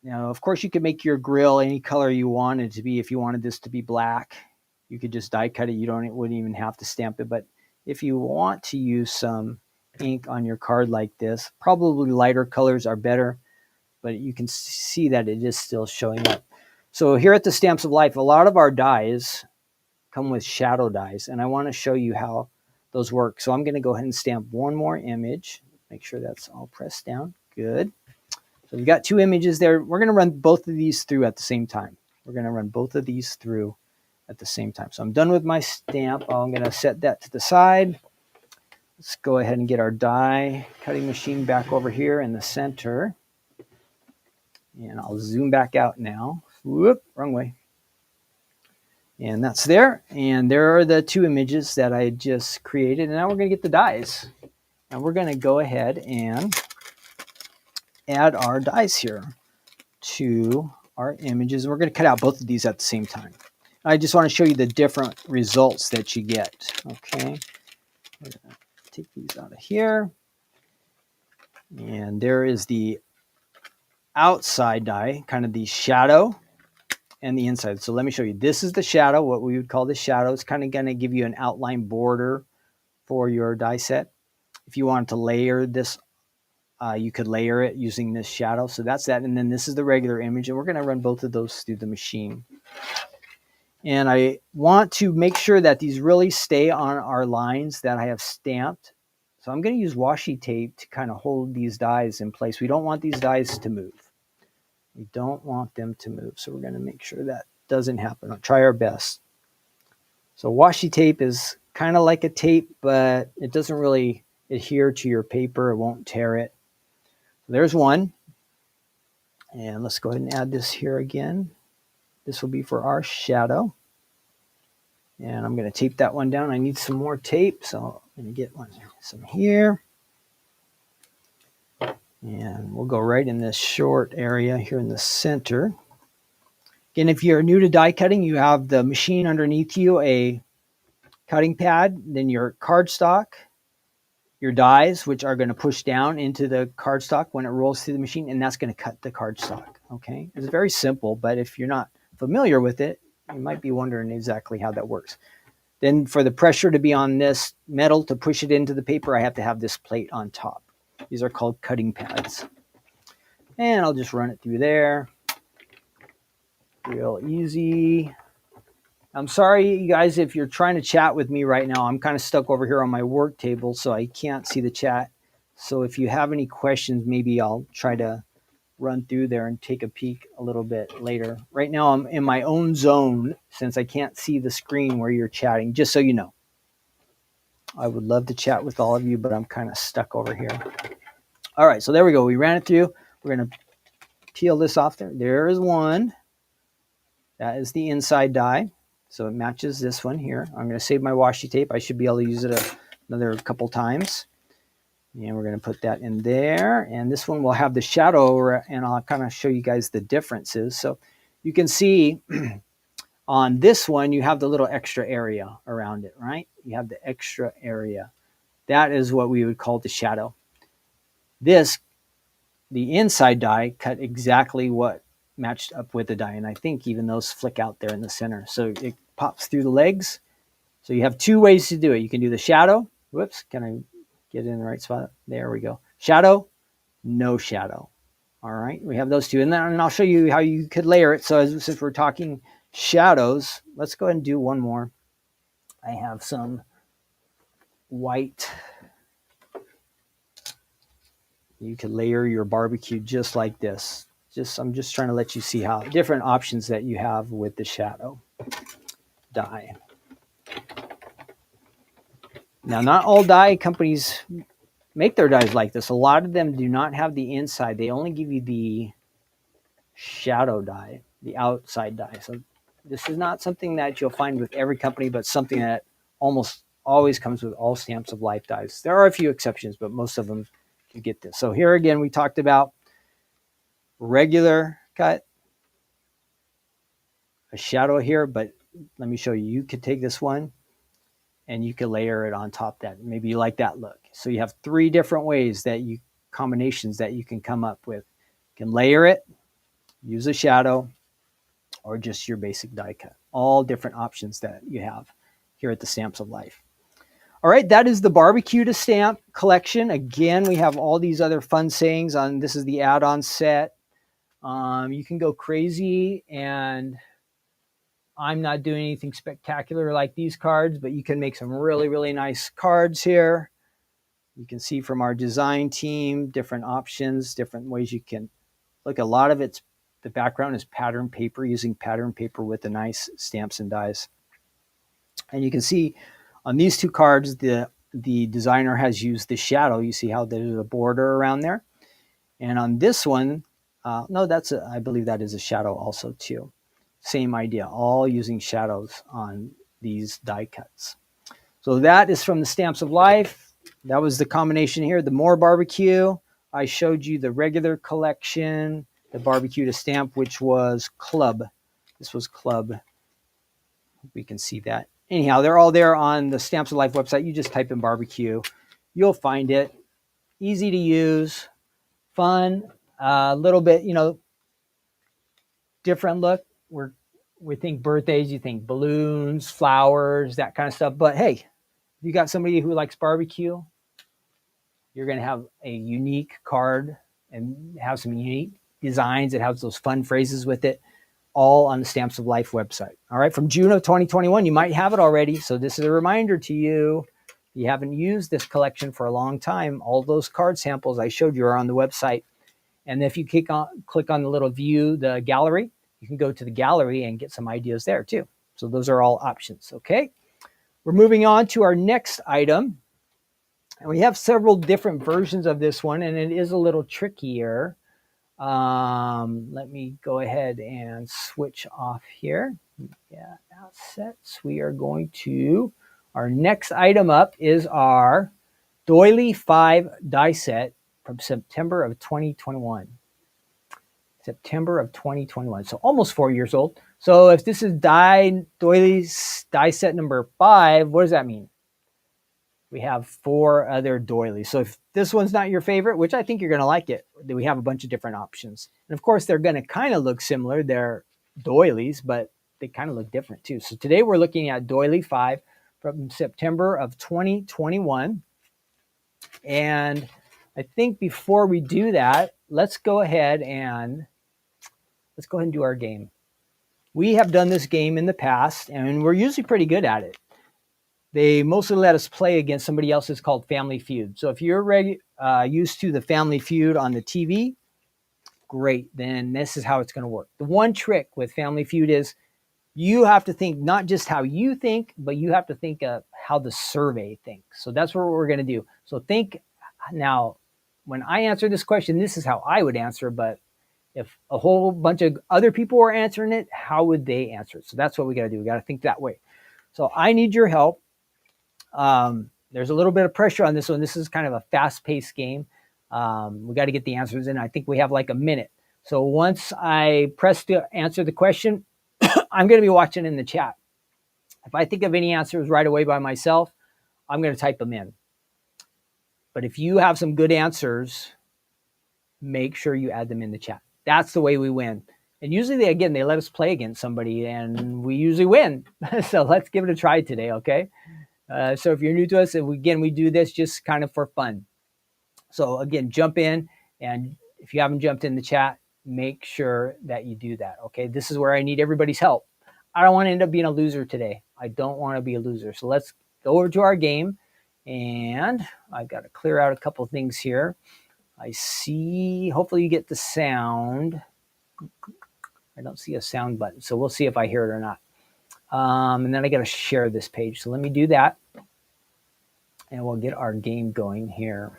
Now, of course, you could make your grill any color you want it to be. If you wanted this to be black, you could just die cut it. Wouldn't even have to stamp it. But if you want to use some ink on your card like this, probably lighter colors are better, but you can see that it is still showing up. So here at the Stamps of Life, a lot of our dies come with shadow dies, and I want to show you how those work. So I'm going to go ahead and stamp one more image. Make sure that's all pressed down. Good. So we've got two images there. We're going to run both of these through at the same time. So I'm done with my stamp. I'm going to set that to the side. Let's go ahead and get our die cutting machine back over here in the center. And I'll zoom back out now. Whoop, wrong way. And that's there. And there are the two images that I just created. And now we're going to get the dies. And we're going to go ahead and add our dies here to our images. We're going to cut out both of these at the same time. I just want to show you the different results that you get. Okay. We're going to take these out of here. And there is the outside die, kind of the shadow, and the inside. So let me show you. This is the shadow, what we would call the shadow. It's kind of going to give you an outline border for your die set. If you wanted to layer this, you could layer it using this shadow. So that's that. And then this is the regular image. And we're going to run both of those through the machine. And I want to make sure that these really stay on our lines that I have stamped. So I'm going to use washi tape to kind of hold these dies in place. We don't want these dies to move. We don't want them to move. So we're going to make sure that doesn't happen. I'll try our best. So washi tape is kind of like a tape, but it doesn't really adhere to your paper. It won't tear it. There's one. And let's go ahead and add this here again. This will be for our shadow. And I'm going to tape that one down. I need some more tape, so I'm going to get some here. And we'll go right in this short area here in the center. Again, if you're new to die cutting, you have the machine underneath you, a cutting pad, then your cardstock, your dies, which are going to push down into the cardstock when it rolls through the machine, and that's going to cut the cardstock. Okay, it's very simple, but if you're not familiar with it, you might be wondering exactly how that works. Then for the pressure to be on this metal to push it into the paper, I have to have this plate on top. These are called cutting pads. And I'll just run it through there. Real easy. I'm sorry, you guys, if you're trying to chat with me right now. I'm kind of stuck over here on my work table, so I can't see the chat. So if you have any questions, maybe I'll try to run through there and take a peek a little bit later. Right now, I'm in my own zone since I can't see the screen where you're chatting, just so you know. I would love to chat with all of you, but I'm kind of stuck over here. All right, so there we go. We ran it through. We're going to peel this off there. There is one. That is the inside die. So it matches this one here. I'm going to save my washi tape. I should be able to use it another couple times. And we're going to put that in there. And this one will have the shadow, and I'll kind of show you guys the differences. So you can see on this one, you have the little extra area around it, right? You have the extra area. That is what we would call the shadow. This, the inside die, cut exactly what matched up with the die. And I think even those flick out there in the center. So it pops through the legs. So you have two ways to do it. You can do the shadow. Whoops, can I get in the right spot? There we go. Shadow, no shadow. All right, we have those two. And then I'll show you how you could layer it. So since we're talking shadows, let's go ahead and do one more. I have some white. You could layer your barbecue just like this. I'm just trying to let you see how different options that you have with the shadow die. Now, not all die companies make their dies like this. A lot of them do not have the inside. They only give you the shadow die, the outside die. So this is not something that you'll find with every company, but something that almost always comes with all Stamps of Life dies. There are a few exceptions, but most of them you get this. So here again, we talked about regular cut, a shadow here, but let me show you. You could take this one and you can layer it on top of that. Maybe you like that look. So you have three different ways that combinations that you can come up with. You can layer it, use a shadow, or just your basic die cut. All different options that you have here at the Stamps of Life. All right, that is the barbecue to stamp collection. Again, we have all these other fun sayings on. This is the add-on set. You can go crazy, and I'm not doing anything spectacular like these cards, but you can make some really, really nice cards here. You can see from our design team, different options, different ways you can look. A lot of the background is pattern paper, using pattern paper with the nice stamps and dies. And you can see on these two cards, the designer has used the shadow. You see how there's a border around there. And on this one, no, I believe that is a shadow also too. Same idea, all using shadows on these die cuts. So that is from the Stamps of Life. That was the combination here. The more barbecue. I showed you the regular collection, the barbecue to stamp, which was club. This was club. We can see that. Anyhow, they're all there on the Stamps of Life website. You just type in barbecue. You'll find it. Easy to use. Fun. A little bit, different look. We think birthdays, you think balloons, flowers, that kind of stuff. But hey, if you got somebody who likes barbecue, you're going to have a unique card and have some unique designs that have those fun phrases with it, all on the Stamps of Life website. All right, from June of 2021, you might have it already. So this is a reminder to you. If you haven't used this collection for a long time, all those card samples I showed you are on the website. And if you click on the little view, the gallery, you can go to the gallery and get some ideas there too. So those are all options, okay? We're moving on to our next item. And we have several different versions of this one, and it is a little trickier. Let me go ahead and switch off here. Yeah, assets. We are going to, our next item up is our Doily 5 die set from September of 2021. September of 2021. So almost 4 years old. So if this is Doily's die set number 5, what does that mean? We have 4 other doilies. So if this one's not your favorite, which I think you're going to like it, we have a bunch of different options. And of course, they're going to kind of look similar. They're doilies, but they kind of look different too. So today we're looking at Doily 5 from September of 2021. And I think before we do that, let's go ahead and do our game. We have done this game in the past, and we're usually pretty good at it. They mostly let us play against somebody else's called Family Feud. So if you're used to the Family Feud on the TV, great. Then this is how it's going to work. The one trick with Family Feud is you have to think not just how you think, but you have to think of how the survey thinks. So that's what we're going to do. So think now, when I answer this question, this is how I would answer, but if a whole bunch of other people were answering it, how would they answer it? So that's what we got to do. We got to think that way. So I need your help. There's a little bit of pressure on this one. This is kind of a fast-paced game. We got to get the answers in. I think we have like a minute. So once I press to answer the question, I'm going to be watching in the chat. If I think of any answers right away by myself, I'm going to type them in. But if you have some good answers, make sure you add them in the chat. That's the way we win. And usually, they let us play against somebody, and we usually win. So let's give it a try today, okay? So if you're new to us, we do this just kind of for fun. So again, jump in, and if you haven't jumped in the chat, make sure that you do that, okay? This is where I need everybody's help. I don't want to end up being a loser today. I don't want to be a loser. So let's go over to our game, and I've got to clear out a couple things here. I see, hopefully you get the sound. I don't see a sound button, so we'll see if I hear it or not. And then I got to share this page. So let me do that. And we'll get our game going here.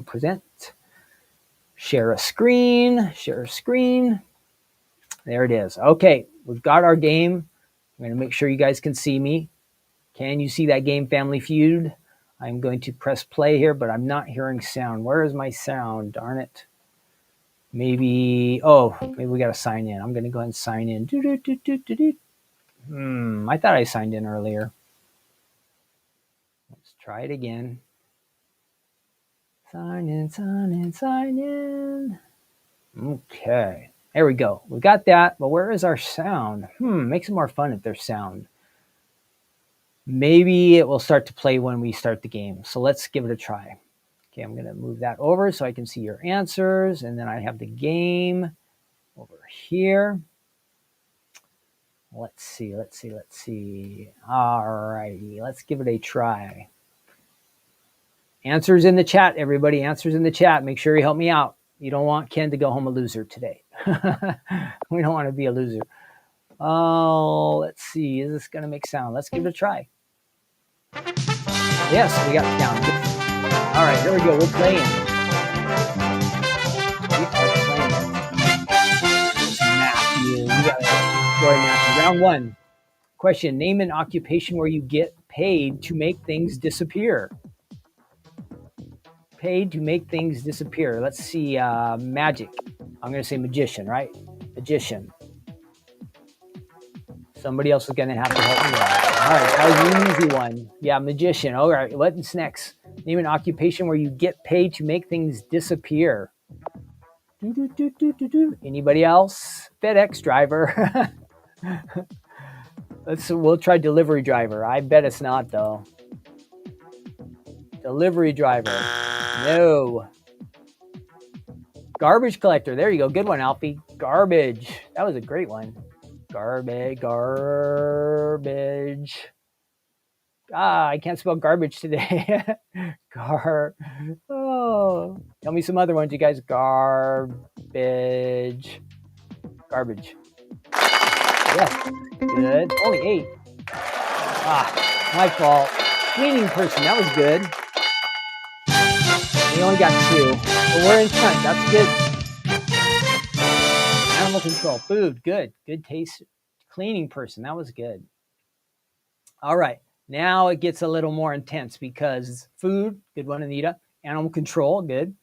Present. Share a screen. Share a screen. There it is. Okay, we've got our game. I'm going to make sure you guys can see me. Can you see that game, Family Feud? I'm going to press play here, but I'm not hearing sound. Where is my sound? Darn it. Maybe we got to sign in. I'm going to go ahead and sign in. I thought I signed in earlier. Let's try it again. Sign in, sign in, sign in. Okay, there we go. We got that, but where is our sound? Makes it more fun if there's sound. Maybe it will start to play when we start the game. So let's give it a try. Okay, I'm going to move that over so I can see your answers. And then I have the game over here. Let's see. All righty, let's give it a try. Answers in the chat, everybody. Answers in the chat. Make sure you help me out. You don't want Ken to go home a loser today. We don't want to be a loser. Oh, let's see. Is this going to make sound? Let's give it a try. Yes, we got sound. All right, here we go. We're playing. We are playing. It's Matthew. We got story Matthew. Round 1. Question. Name an occupation where you get paid to make things disappear. Paid to make things disappear. Let's see. Magic. I'm going to say magician, right? Magician. Somebody else is going to have to help me out. All right, that was an easy one. Yeah, magician. All right, what's next? Name an occupation where you get paid to make things disappear. Anybody else? FedEx driver. We'll try delivery driver. I bet it's not, though. Delivery driver. No. Garbage collector. There you go. Good one, Alfie. Garbage. That was a great one. Garbage. I can't spell garbage today. Tell me some other ones, you guys. Garbage. Yes. Good. Only 8. My fault. Cleaning person. That was good. We only got 2. But we're in front. That's good. Animal control. Food. Good. Good taste. Cleaning person. That was good. All right. Now it gets a little more intense because food. Good one, Anita. Animal control. Good.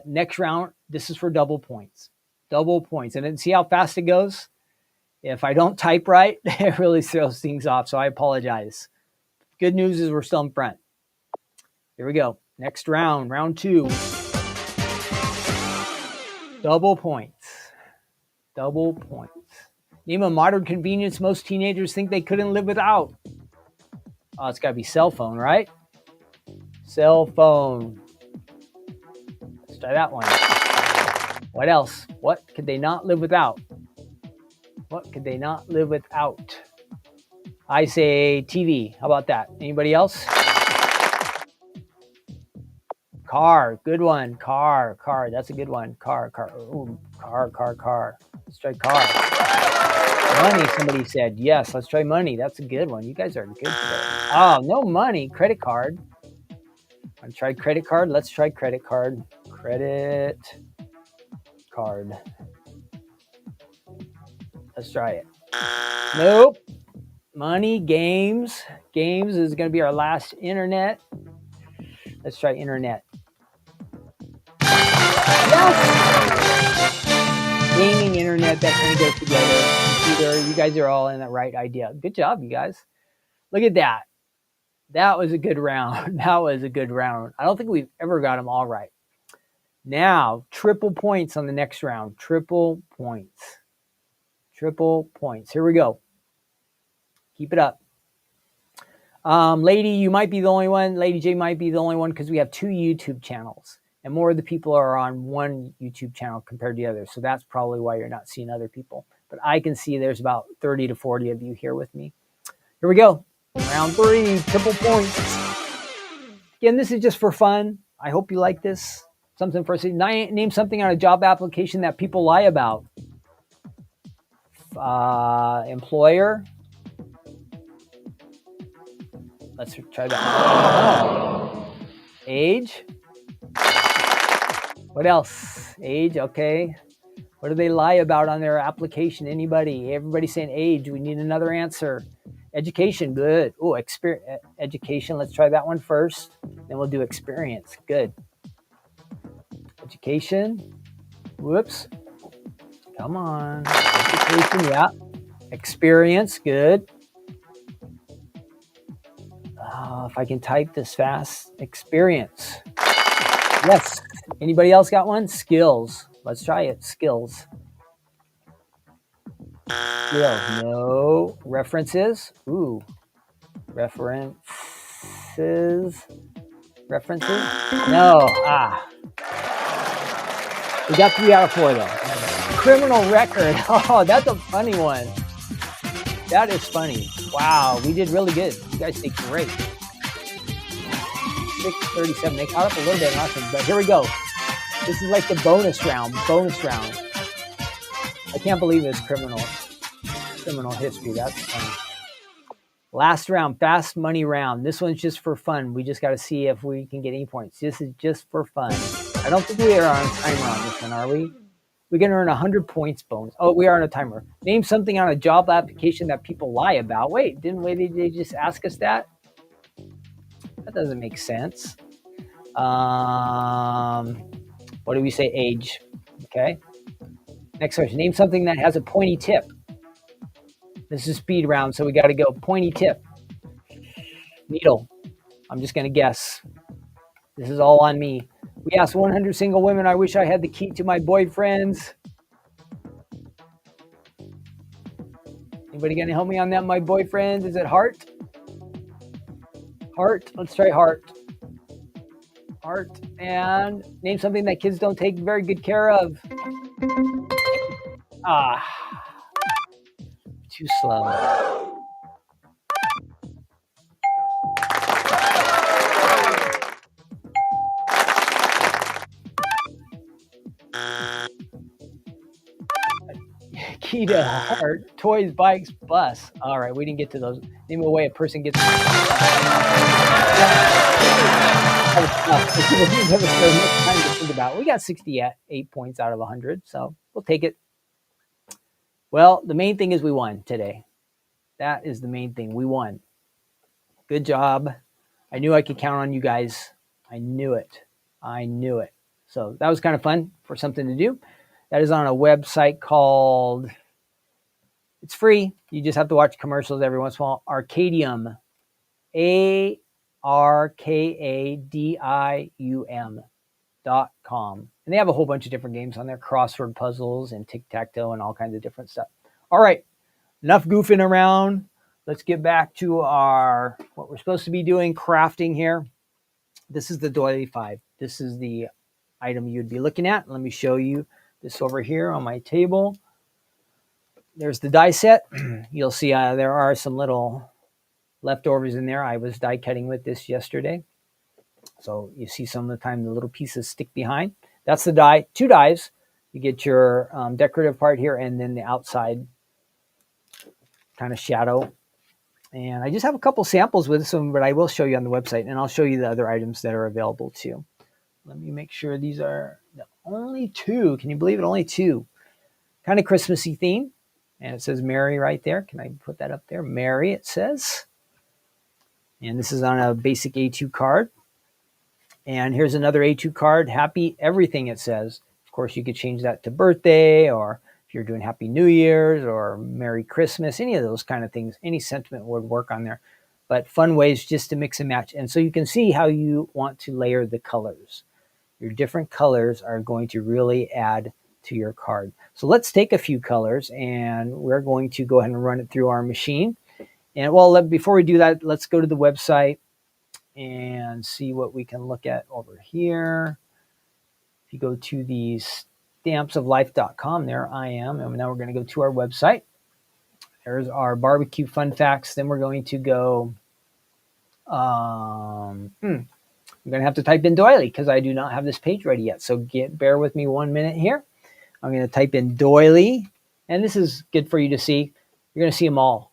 Next round. This is for double points. Double points. And then see how fast it goes? If I don't type right, it really throws things off. So I apologize. Good news is we're still in front. Here we go. Next round. Round 2. Double points. Double points. Name a modern convenience most teenagers think they couldn't live without. Oh, it's got to be cell phone, right? Cell phone. Let's try that one. What else? What could they not live without? What could they not live without? I say TV. How about that? Anybody else? Car. Good one. Car. That's a good one. Car. Ooh, car. Let's try car. Money, somebody said. Yes, let's try money. That's a good one. You guys are good today. Oh, no money. Credit card. I tried credit card. Let's try credit card. Credit card. Let's try it. Nope. Money, games. Games is going to be our last internet. Let's try internet. Yes! Gaming, internet, that kind of goes together. Computer, you guys are all in the right idea. Good job, you guys. Look at that. That was a good round. That was a good round. I don't think we've ever got them all right. Now, triple points on the next round. Triple points. Triple points. Here we go. Keep it up. Lady, you might be the only one. Lady J might be the only one because we have 2 YouTube channels. And more of the people are on one YouTube channel compared to the other. So that's probably why you're not seeing other people. But I can see there's about 30 to 40 of you here with me. Here we go. Round 3, triple points. Again, this is just for fun. I hope you like this. Something for name something on a job application that people lie about. Employer. Let's try that. Age. What else? Age, okay. What do they lie about on their application? Anybody? Everybody saying age. We need another answer. Education, good. Oh, education. Let's try that one first. Then we'll do experience. Good. Education. Whoops. Come on. Education, yeah. Experience, good. If I can type this fast. Experience. Yes. Anybody else got one? Skills. Let's try it. Skills. Skills. No. References. Ooh. References. References. No. We got 3 out of 4 though. Criminal record. Oh, that's a funny one. That is funny. Wow, we did really good. You guys did great. 637. They caught up a little bit, awesome. But here we go. This is like the bonus round. Bonus round. I can't believe it's criminal history. That's funny. Last round, fast money round. This one's just for fun. We just got to see if we can get any points. This is just for fun. I don't think we are on a timer on this one, are we? We're going to earn 100 points bonus. Oh, we are on a timer. Name something on a job application that people lie about. Wait, didn't they just ask us that? That doesn't make sense. What do we say? Age. Okay. Next question. Name something that has a pointy tip. This is speed round, so we got to go pointy tip. Needle. I'm just going to guess. This is all on me. We asked 100 single women, I wish I had the key to my boyfriends. Anybody going to help me on that? My boyfriends? Is it heart? Heart. Let's try heart. Heart. And name something that kids don't take very good care of. Too slow. Key to heart, toys, bikes, bus. All right, we didn't get to those. Name a way a person gets. We got 68 points out of 100, so we'll take it. Well, the main thing is we won today. That is the main thing. We won. Good job. I knew I could count on you guys. I knew it. So that was kind of fun for something to do. That is on a website called, it's free. You just have to watch commercials every once in a while. Arcadium. ARKADIUM.com. And they have a whole bunch of different games on there, crossword puzzles and tic-tac-toe and all kinds of different stuff. All right, enough goofing around. Let's get back to what we're supposed to be doing, crafting here. This is the Doily 5. This is the item you'd be looking at. Let me show you this over here on my table. There's the die set. You'll see there are some little leftovers in there. I was die cutting with this yesterday. So you see some of the time the little pieces stick behind. That's the die, 2 dies. You get your decorative part here and then the outside kind of shadow. And I just have a couple samples with this one, but I will show you on the website and I'll show you the other items that are available too. Let me make sure these are the only two. Can you believe it? Only two. Kind of Christmassy theme. And it says Merry right there. Can I put that up there? Merry, it says. And this is on a basic A2 card. And here's another A2 card. Happy everything, it says. Of course, you could change that to birthday, or if you're doing Happy New Year's or Merry Christmas, any of those kind of things. Any sentiment would work on there. But fun ways just to mix and match. And so you can see how you want to layer the colors. Your different colors are going to really add to your card. So let's take a few colors and we're going to go ahead and run it through our machine. And well, before we do that, let's go to the website and see what we can look at over here. If you go to the stampsoflife.com, there I am. And now we're going to go to our website. There's our BBQ Fun Facts. Then we're going to go, I'm going to have to type in Doily because I do not have this page ready yet. So bear with me 1 minute here. I'm going to type in Doily. And this is good for you to see. You're going to see them all.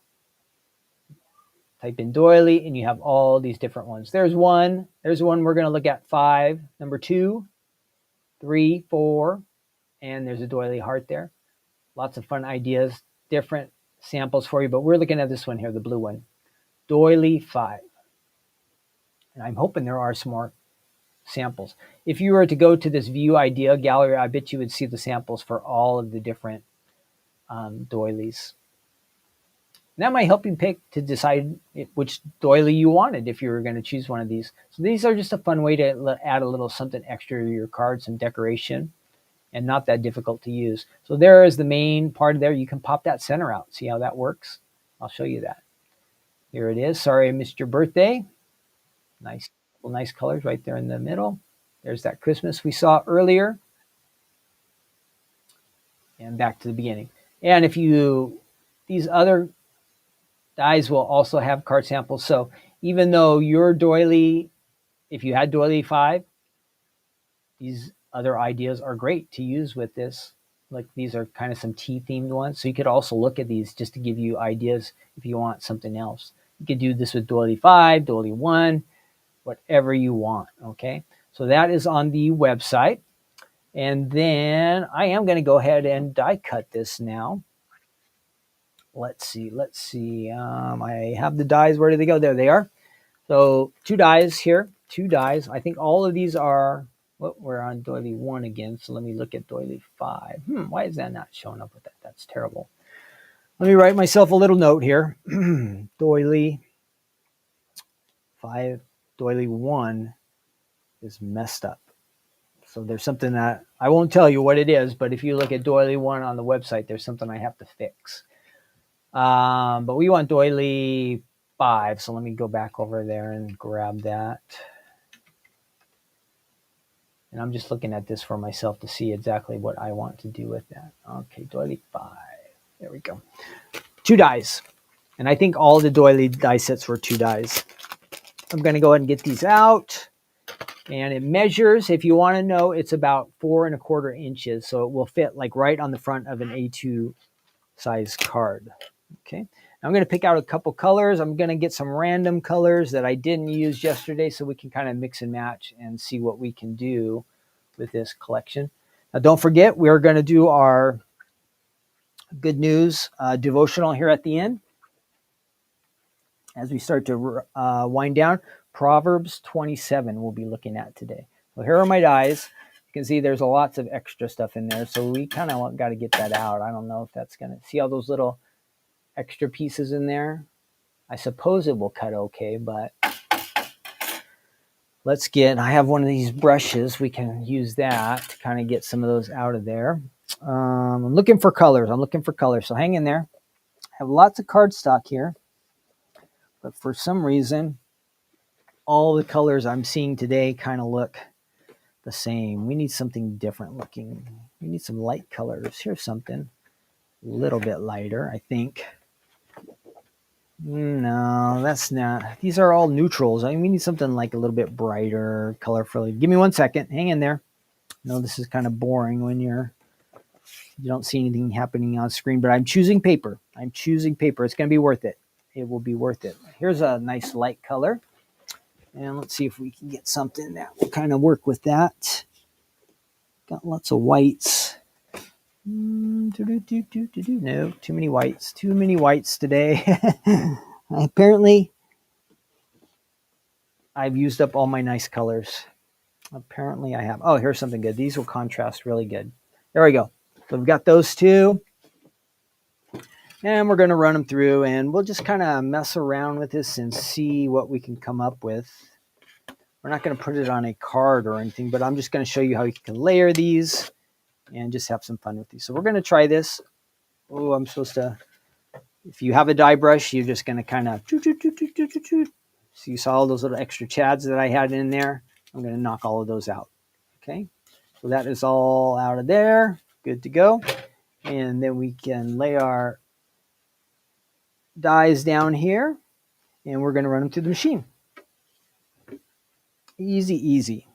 Type in Doily and you have all these different ones. There's one. There's one we're going to look at 5. Number 2, 3, 4. And there's a Doily heart there. Lots of fun ideas. Different samples for you. But we're looking at this one here, the blue one. Doily 5. And I'm hoping there are some more samples. If you were to go to this view idea gallery, I bet you would see the samples for all of the different doilies. And that might help you decide which doily you wanted if you were going to choose one of these. So these are just a fun way to add a little something extra to your card, some decoration, and not that difficult to use. So there is the main part of there. You can pop that center out. See how that works? I'll show you that. Here it is. Sorry I missed your birthday. Nice colors right there in the middle. There's that Christmas we saw earlier. And back to the beginning. And if these other dies will also have card samples. So even though your doily, if you had doily 5, these other ideas are great to use with this. Like these are kind of some tea themed ones. So you could also look at these just to give you ideas if you want something else. You could do this with doily 5, doily 1, whatever you want. Okay. So that is on the website. And then I am going to go ahead and die cut this now. Let's see. I have the dies. Where do they go? There they are. So 2 dies here. 2 dies. I think all of these are, well, we're on doily 1 again. So let me look at doily 5. Why is that not showing up with that? That's terrible. Let me write myself a little note here. Doily 5, doily 1 is messed up. So there's something that I won't tell you what it is, but if you look at doily 1 on the website, there's something I have to fix. But we want doily 5. So let me go back over there and grab that. And I'm just looking at this for myself to see exactly what I want to do with that. Okay, doily 5. There we go. 2 dies. And I think all the doily die sets were 2 dies. I'm going to go ahead and get these out. And it measures, if you want to know, it's about 4 1/4 inches. So it will fit like right on the front of an A2 size card. Okay. I'm going to pick out a couple colors. I'm going to get some random colors that I didn't use yesterday so we can kind of mix and match and see what we can do with this collection. Now, don't forget, we're going to do our good news devotional here at the end. As we start to wind down, Proverbs 27 we'll be looking at today. So here are my dies. You can see there's lots of extra stuff in there. So we kind of got to get that out. I don't know if that's going to, see all those little extra pieces in there? I suppose it will cut okay, but I have one of these brushes. We can use that to kind of get some of those out of there. I'm looking for colors. So hang in there. I have lots of cardstock here, but for some reason, all the colors I'm seeing today kind of look the same. We need something different looking. We need some light colors. Here's something a little bit lighter, I think. No, that's not. These are all neutrals. I mean, we need something like a little bit brighter, colorful. Give me 1 second. Hang in there. No, this is kind of boring when you don't see anything happening on screen, but I'm choosing paper. It's going to be worth it. It will be worth it. Here's a nice light color. And let's see if we can get something that will kind of work with that. Got lots of whites. No, too many whites. Too many whites today. Apparently, I've used up all my nice colors. Apparently, I have. Oh, here's something good. These will contrast really good. There we go. So we've got those two. And we're going to run them through, and we'll just kind of mess around with this and see what we can come up with. We're not going to put it on a card or anything, but I'm just going to show you how you can layer these and just have some fun with these. So we're going to try this. Oh, I'm supposed to, if you have a die brush, you're just going to kind of, so you saw all those little extra chads that I had in there. I'm going to knock all of those out. Okay, so that is all out of there. Good to go. And then we can lay our dies down here, and we're going to run them through the machine. Easy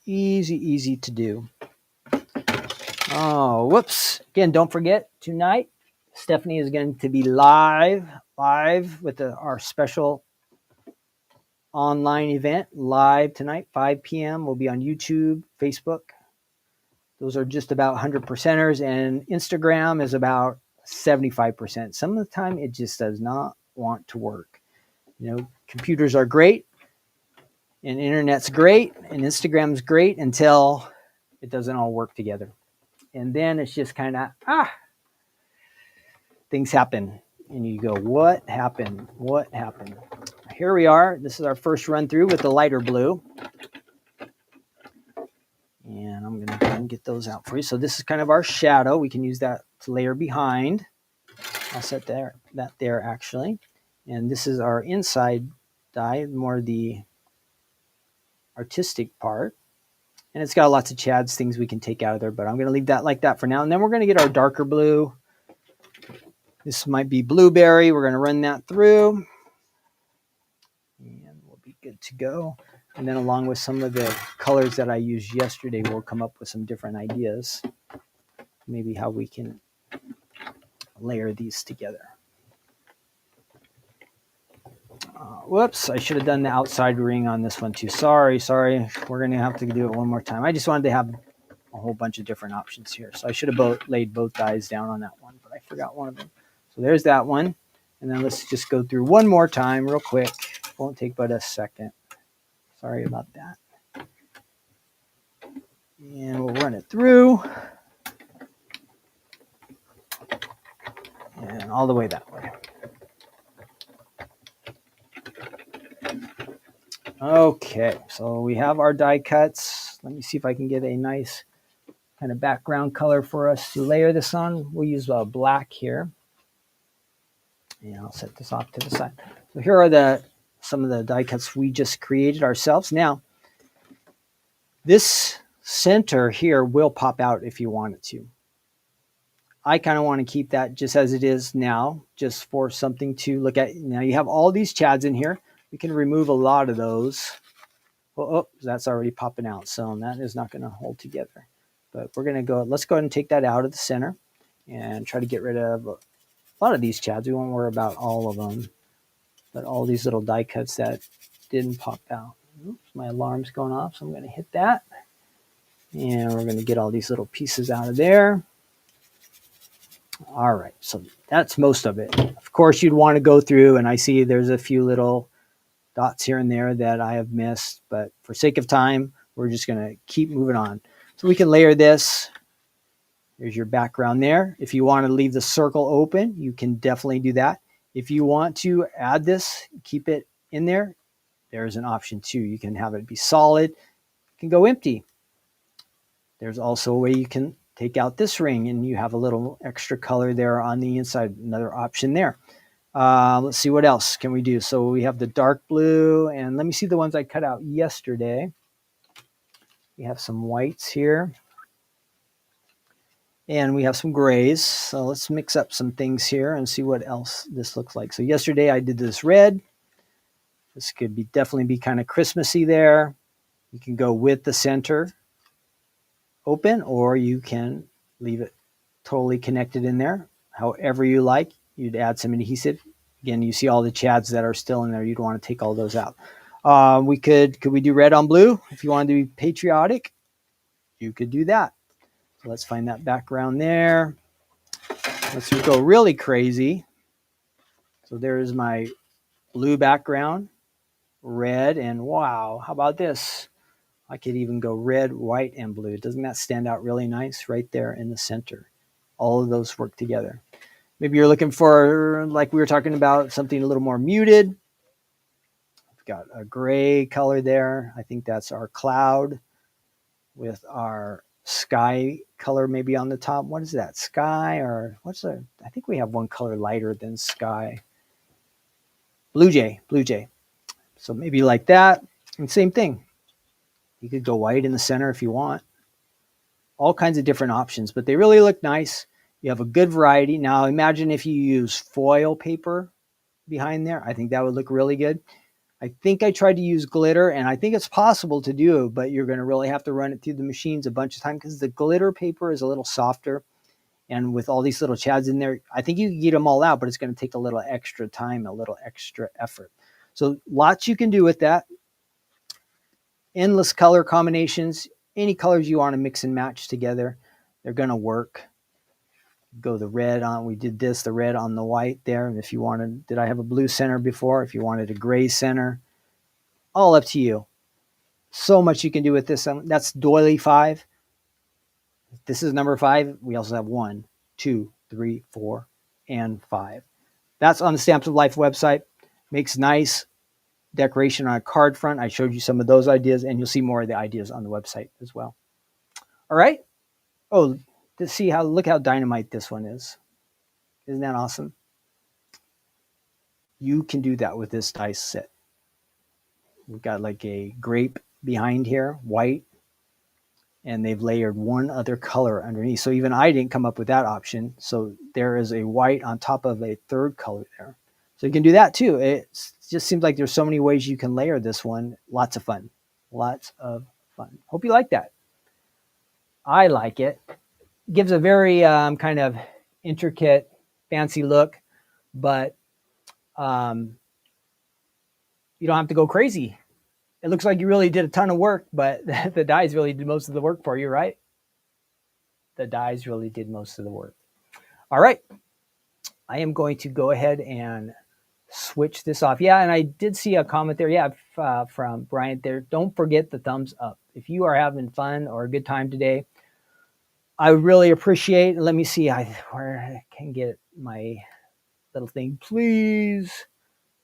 to do. Oh, whoops. Again, don't forget, tonight, Stephanie is going to be live with our special online event, live tonight, 5 p.m. We'll be on YouTube, Facebook. Those are just about 100%ers, and Instagram is about 75%. Some of the time, it just does not want to work. You know, computers are great, and internet's great, and Instagram's great until it doesn't all work together. And then it's just kind of, things happen. And you go, what happened? What happened? Here we are. This is our first run through with the lighter blue. And I'm going to go and get those out for you. So this is kind of our shadow. We can use that to layer behind. I'll set that there actually. And this is our inside die, more the artistic part. And it's got lots of chads, things we can take out of there, but I'm going to leave that like that for now. And then we're going to get our darker blue. This might be blueberry. We're going to run that through. And we'll be good to go. And then along with some of the colors that I used yesterday, we'll come up with some different ideas. Maybe how we can layer these together. Whoops, I should have done the outside ring on this one too. Sorry. We're going to have to do it one more time. I just wanted to have a whole bunch of different options here. So I should have laid both dies down on that one, but I forgot one of them. So there's that one. And then let's just go through one more time real quick. Won't take but a second. Sorry about that. And we'll run it through. And all the way that way. Okay, so we have our die cuts. Let me see if I can get a nice kind of background color for us to layer this on. We'll use black here. And I'll set this off to the side. So here are some of the die cuts we just created ourselves. Now, this center here will pop out if you want it to. I kind of want to keep that just as it is now, just for something to look at. Now you have all these chads in here. We can remove a lot of those. Oh, that's already popping out. So that is not going to hold together. But we're going to let's go ahead and take that out of the center and try to get rid of a lot of these chads. We won't worry about all of them, but all these little die cuts that didn't pop out. Oops, my alarm's going off, so I'm going to hit that. And we're going to get all these little pieces out of there. All right, so that's most of it. Of course, you'd want to go through, and I see there's a few little dots here and there that I have missed, but for sake of time, we're just going to keep moving on. So we can layer this. There's your background there. If you want to leave the circle open, you can definitely do that. If you want to add this, keep it in there, there's an option too. You can have it be solid. It can go empty. There's also a way you can take out this ring and you have a little extra color there on the inside. Another option there. Let's see what else can we do. So we have the dark blue, and let me see the ones I cut out yesterday. We have some whites here, and we have some grays. So let's mix up some things here and see what else this looks like. So yesterday I did this red. This could definitely be kind of Christmassy there. You can go with the center open, or you can leave it totally connected in there. However you like. You'd add some adhesive. Again, you see all the chads that are still in there. You'd want to take all those out. Could we do red on blue? If you wanted to be patriotic, you could do that. So let's find that background there. Let's go really crazy. So there's my blue background, red, and wow, how about this? I could even go red, white, and blue. Doesn't that stand out really nice right there in the center? All of those work together. Maybe you're looking for, like we were talking about, something a little more muted. We've got a gray color there. I think that's our cloud with our sky color maybe on the top. What is that? Sky or what's the, I think we have one color lighter than sky. Blue jay. So maybe like that. And same thing. You could go white in the center if you want. All kinds of different options, but they really look nice. You have a good variety. Now imagine if you use foil paper behind there. I think that would look really good. I think I tried to use glitter, and I think it's possible to do, but you're going to really have to run it through the machines a bunch of times because the glitter paper is a little softer. And with all these little chads in there, I think you can get them all out, but it's going to take a little extra time, a little extra effort. So lots you can do with that. Endless color combinations. Any colors you want to mix and match together, they're going to work. Go the red on, we did this, the red on the white there. And if you wanted, did I have a blue center before? If you wanted a gray center, all up to you. So much you can do with this. That's Doily 5. This is number 5. We also have 1, 2, 3, 4, and 5. That's on the Stamps of Life website. Makes nice decoration on a card front. I showed you some of those ideas, and you'll see more of the ideas on the website as well. All right. Oh, to see how, look how dynamite this one is. Isn't that awesome? You can do that with this dice set. We've got like a grape behind here, white, and they've layered one other color underneath. So even I didn't come up with that option. So there is a white on top of a third color there. So you can do that too. It just seems like there's so many ways you can layer this one. Lots of fun. Lots of fun. Hope you like that. I like it. Gives a very kind of intricate, fancy look, but you don't have to go crazy. It looks like you really did a ton of work, but the dies really did most of the work for you, right? The dies really did most of the work. All right. I am going to go ahead and switch this off. Yeah, and I did see a comment there. Yeah, from Bryant there. Don't forget the thumbs up. If you are having fun or a good time today, I would really appreciate. Let me see where I can get my little thing. Please,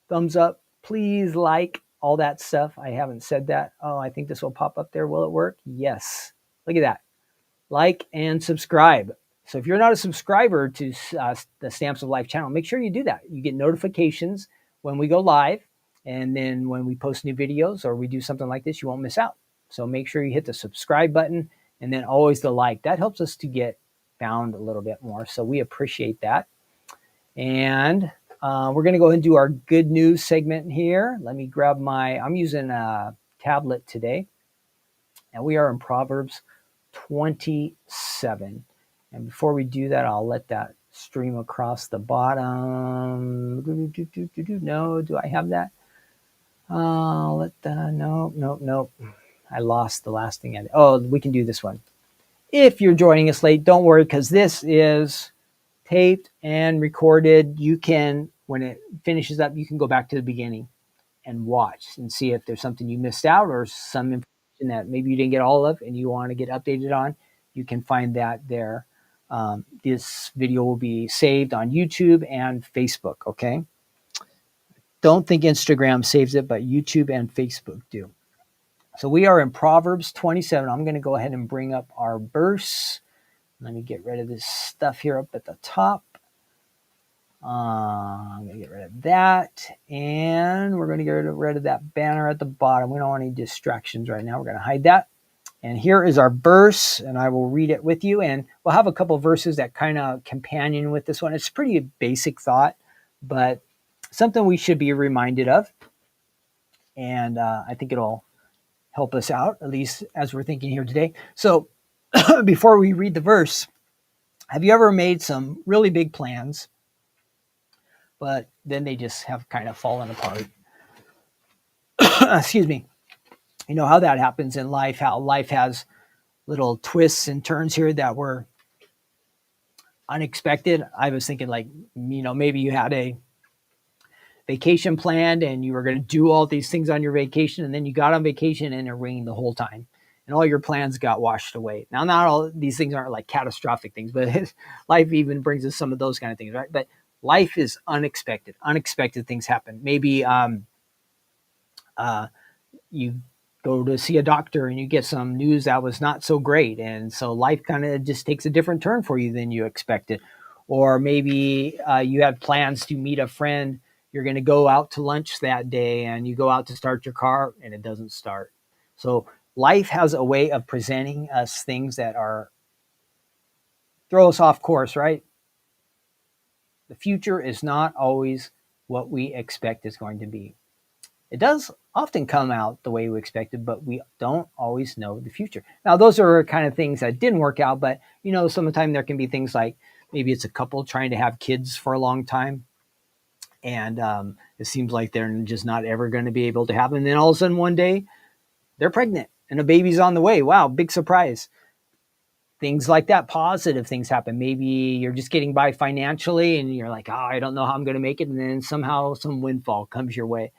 thumbs up. Please like all that stuff. I haven't said that. Oh, I think this will pop up there. Will it work? Yes. Look at that. Like and subscribe. So if you're not a subscriber to the Stamps of Life channel, make sure you do that. You get notifications when we go live. And then when we post new videos or we do something like this, you won't miss out. So make sure you hit the subscribe button and then always the like. That helps us to get found a little bit more. So we appreciate that. And we're going to go ahead and do our good news segment here. Let me grab I'm using a tablet today. And we are in Proverbs 27. And before we do that, I'll let that stream across the bottom. No, do I have that? Nope. I lost the last thing. Oh, we can do this one. If you're joining us late, don't worry, because this is taped and recorded. You can, when it finishes up, you can go back to the beginning and watch and see if there's something you missed out or some information that maybe you didn't get all of and you want to get updated on. You can find that there. This video will be saved on YouTube and Facebook, okay? Don't think Instagram saves it, but YouTube and Facebook do. So we are in Proverbs 27. I'm going to go ahead and bring up our verse. Let me get rid of this stuff here up at the top. I'm going to get rid of that. And we're going to get rid of that banner at the bottom. We don't want any distractions right now. We're going to hide that. And here is our verse, and I will read it with you. And we'll have a couple of verses that kind of companion with this one. It's pretty basic thought, but something we should be reminded of. And I think it'll help us out, at least as we're thinking here today. So before we read the verse, have you ever made some really big plans, but then they just have kind of fallen apart? Excuse me. You know how that happens in life, how life has little twists and turns here that were unexpected. I was thinking like, maybe you had a vacation planned and you were going to do all these things on your vacation, and then you got on vacation and it rained the whole time and all your plans got washed away. Now, not all these things aren't like catastrophic things, but life even brings us some of those kind of things, right? But life is unexpected. Unexpected things happen. Maybe you go to see a doctor and you get some news that was not so great, and so life kind of just takes a different turn for you than you expected. Or maybe you have plans to meet a friend. You're going to go out to lunch that day and you go out to start your car and it doesn't start. So life has a way of presenting us things that are throw us off course, right? The future is not always what we expect is going to be. It does often come out the way we expected, but we don't always know the future. Now, those are kind of things that didn't work out, but sometimes there can be things like maybe it's a couple trying to have kids for a long time, and it seems like they're just not ever going to be able to have them. And then all of a sudden one day they're pregnant and a baby's on the way. Wow, big surprise. Things like that, positive things happen. Maybe you're just getting by financially and you're like, I don't know how I'm going to make it. And then somehow some windfall comes your way.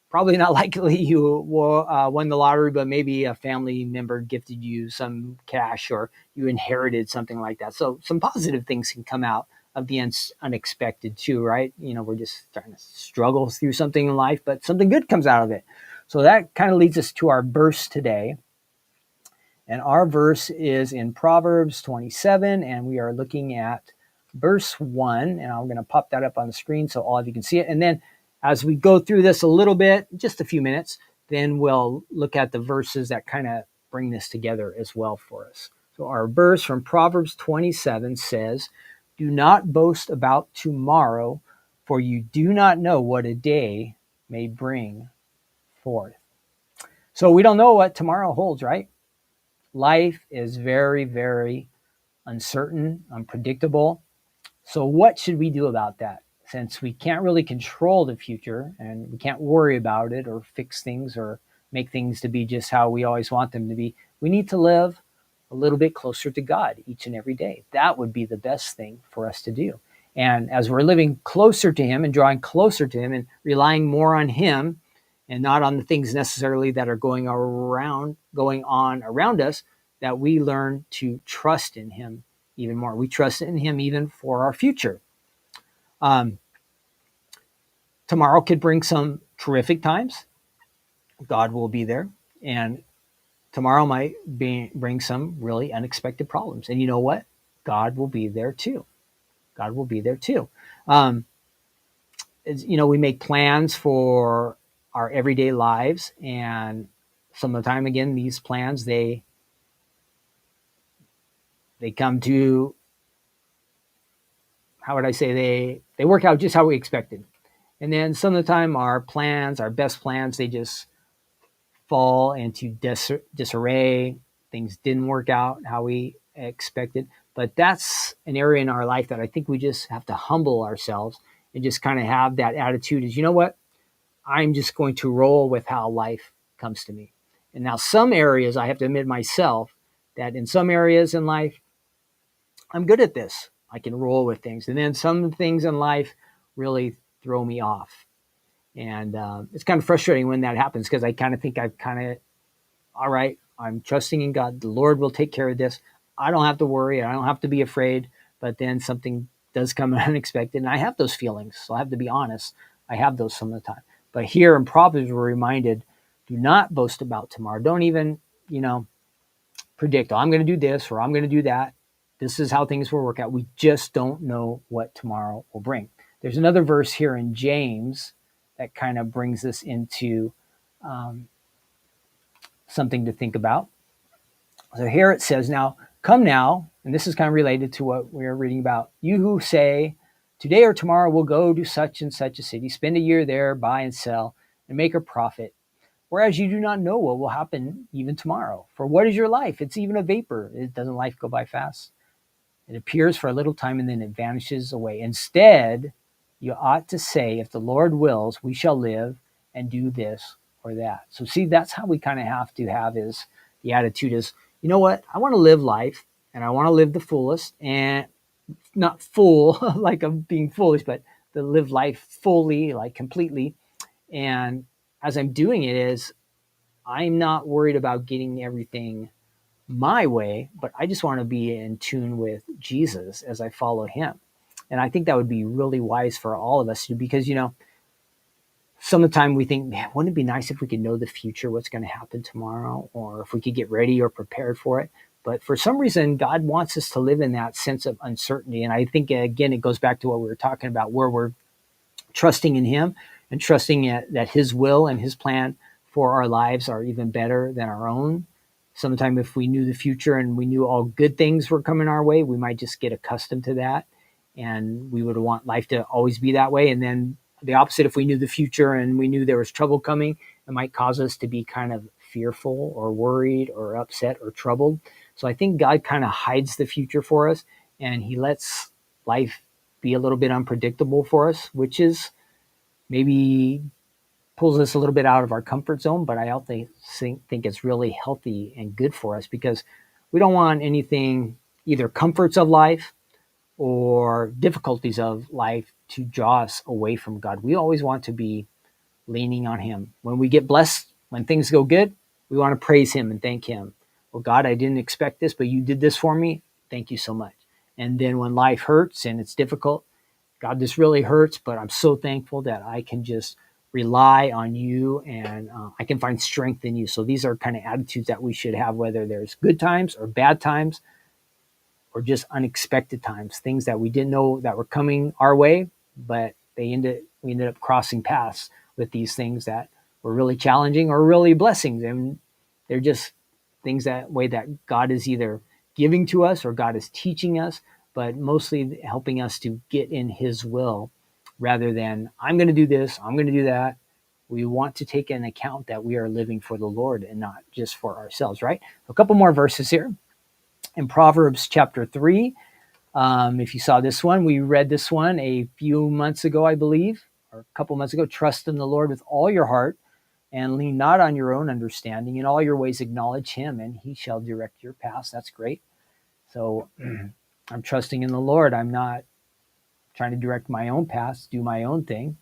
Probably not likely you won the lottery, but maybe a family member gifted you some cash or you inherited something like that. So some positive things can come out of the unexpected too, right? We're just trying to struggle through something in life, but something good comes out of it. So that kind of leads us to our verse today. And our verse is in Proverbs 27, and we are looking at verse 1. And I'm going to pop that up on the screen so all of you can see it. And then as we go through this a little bit, just a few minutes, then we'll look at the verses that kind of bring this together as well for us. So our verse from Proverbs 27 says, "Do not boast about tomorrow, for you do not know what a day may bring forth." So we don't know what tomorrow holds, right? Life is very, very uncertain, unpredictable. So what should we do about that? Since we can't really control the future and we can't worry about it or fix things or make things to be just how we always want them to be, we need to live a little bit closer to God each and every day. That would be the best thing for us to do. And as we're living closer to Him and drawing closer to Him and relying more on Him and not on the things necessarily that are going on around us, that we learn to trust in Him even more. We trust in Him even for our future. Tomorrow could bring some terrific times. God will be there. And tomorrow might bring some really unexpected problems. And you know what? God will be there too. God will be there too. We make plans for our everyday lives. And some of the time, again, these plans, they come to, how would I say, they work out just how we expected. And then some of the time our plans, our best plans, they just fall into disarray. Things didn't work out how we expected. But that's an area in our life that I think we just have to humble ourselves and just kind of have that attitude is, you know what? I'm just going to roll with how life comes to me. And now some areas, I have to admit myself that in some areas in life, I'm good at this. I can roll with things. And then some things in life really throw me off. And it's kind of frustrating when that happens because I kind of think all right, I'm trusting in God. The Lord will take care of this. I don't have to worry. I don't have to be afraid. But then something does come unexpected. And I have those feelings. So I have to be honest. I have those some of the time. But here in Proverbs, we're reminded, do not boast about tomorrow. Don't even, predict, I'm going to do this or I'm going to do that. This is how things will work out. We just don't know what tomorrow will bring. There's another verse here in James that kind of brings us into something to think about. So here it says, "Now, come now," and this is kind of related to what we're reading about. "You who say, today or tomorrow we'll go to such and such a city, spend a year there, buy and sell, and make a profit. Whereas you do not know what will happen even tomorrow. For what is your life? It's even a vapor. Doesn't life go by fast? It appears for a little time and then it vanishes away. Instead, you ought to say, if the Lord wills, we shall live and do this or that. So see, that's how we kind of have to have is the attitude is, you know what? I want to live life and I want to live the fullest and not full like I'm being foolish, but to live life fully, like completely. And as I'm doing it is I'm not worried about getting everything my way, but I just want to be in tune with Jesus as I follow him. And I think that would be really wise for all of us to, because, some of the time we think, man, wouldn't it be nice if we could know the future, what's going to happen tomorrow, or if we could get ready or prepared for it. But for some reason, God wants us to live in that sense of uncertainty. And I think, again, it goes back to what we were talking about, where we're trusting in him and trusting that his will and his plan for our lives are even better than our own. Sometimes if we knew the future and we knew all good things were coming our way, we might just get accustomed to that. And we would want life to always be that way. And then the opposite, if we knew the future and we knew there was trouble coming, it might cause us to be kind of fearful or worried or upset or troubled. So I think God kind of hides the future for us and he lets life be a little bit unpredictable for us, which is maybe pulls us a little bit out of our comfort zone. But I also think it's really healthy and good for us because we don't want anything, either comforts of life or difficulties of life, to draw us away from God. We always want to be leaning on him. When we get blessed, when things go good, we want to praise him and thank him. Well, God, I didn't expect this, but you did this for me. Thank you so much. And then when life hurts and it's difficult, God, this really hurts, but I'm so thankful that I can just rely on you and I can find strength in you. So these are kind of attitudes that we should have, whether there's good times or bad times or just unexpected times, things that we didn't know that were coming our way, but we ended up crossing paths with these things that were really challenging or really blessings. And they're just things that way that God is either giving to us or God is teaching us, but mostly helping us to get in his will rather than I'm going to do this, I'm going to do that. We want to take into account that we are living for the Lord and not just for ourselves, right? A couple more verses here. In Proverbs chapter 3, if you saw this one, we read this one a few months ago, I believe, or a couple months ago. Trust in the Lord with all your heart and lean not on your own understanding. In all your ways acknowledge him and he shall direct your paths. That's great. So I'm trusting in the Lord. I'm not trying to direct my own paths, do my own thing.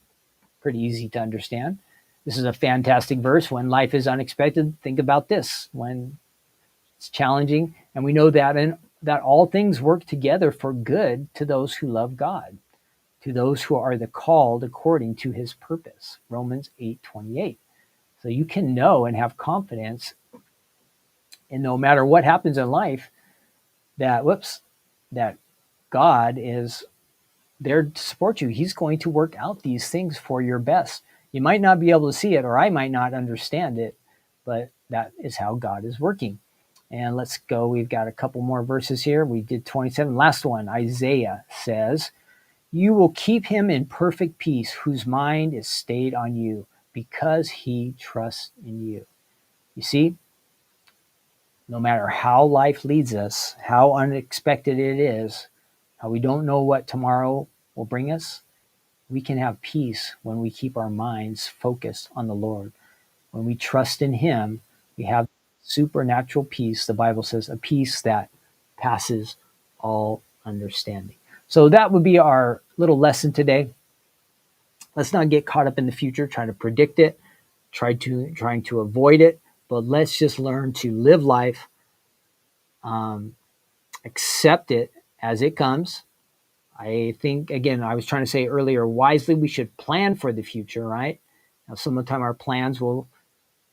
Pretty easy to understand. This is a fantastic verse. When life is unexpected, think about this. When it's challenging, and we know that all things work together for good to those who love God, to those who are the called according to his purpose. Romans 8:28. So you can know and have confidence, and no matter what happens in life, that God is there to support you. He's going to work out these things for your best. You might not be able to see it, or I might not understand it, but that is how God is working. And let's go. We've got a couple more verses here. We did 27. Last one. Isaiah says, you will keep him in perfect peace whose mind is stayed on you because he trusts in you. You see, no matter how life leads us, how unexpected it is, how we don't know what tomorrow will bring us, we can have peace when we keep our minds focused on the Lord. When we trust in him, we have supernatural peace. The Bible says a peace that passes all understanding. So that would be our little lesson today. Let's not get caught up in the future, trying to predict it, trying to avoid it, but let's just learn to live life, accept it as it comes. I think, again, I was trying to say earlier, wisely, we should plan for the future, right? Now, some of the time our plans will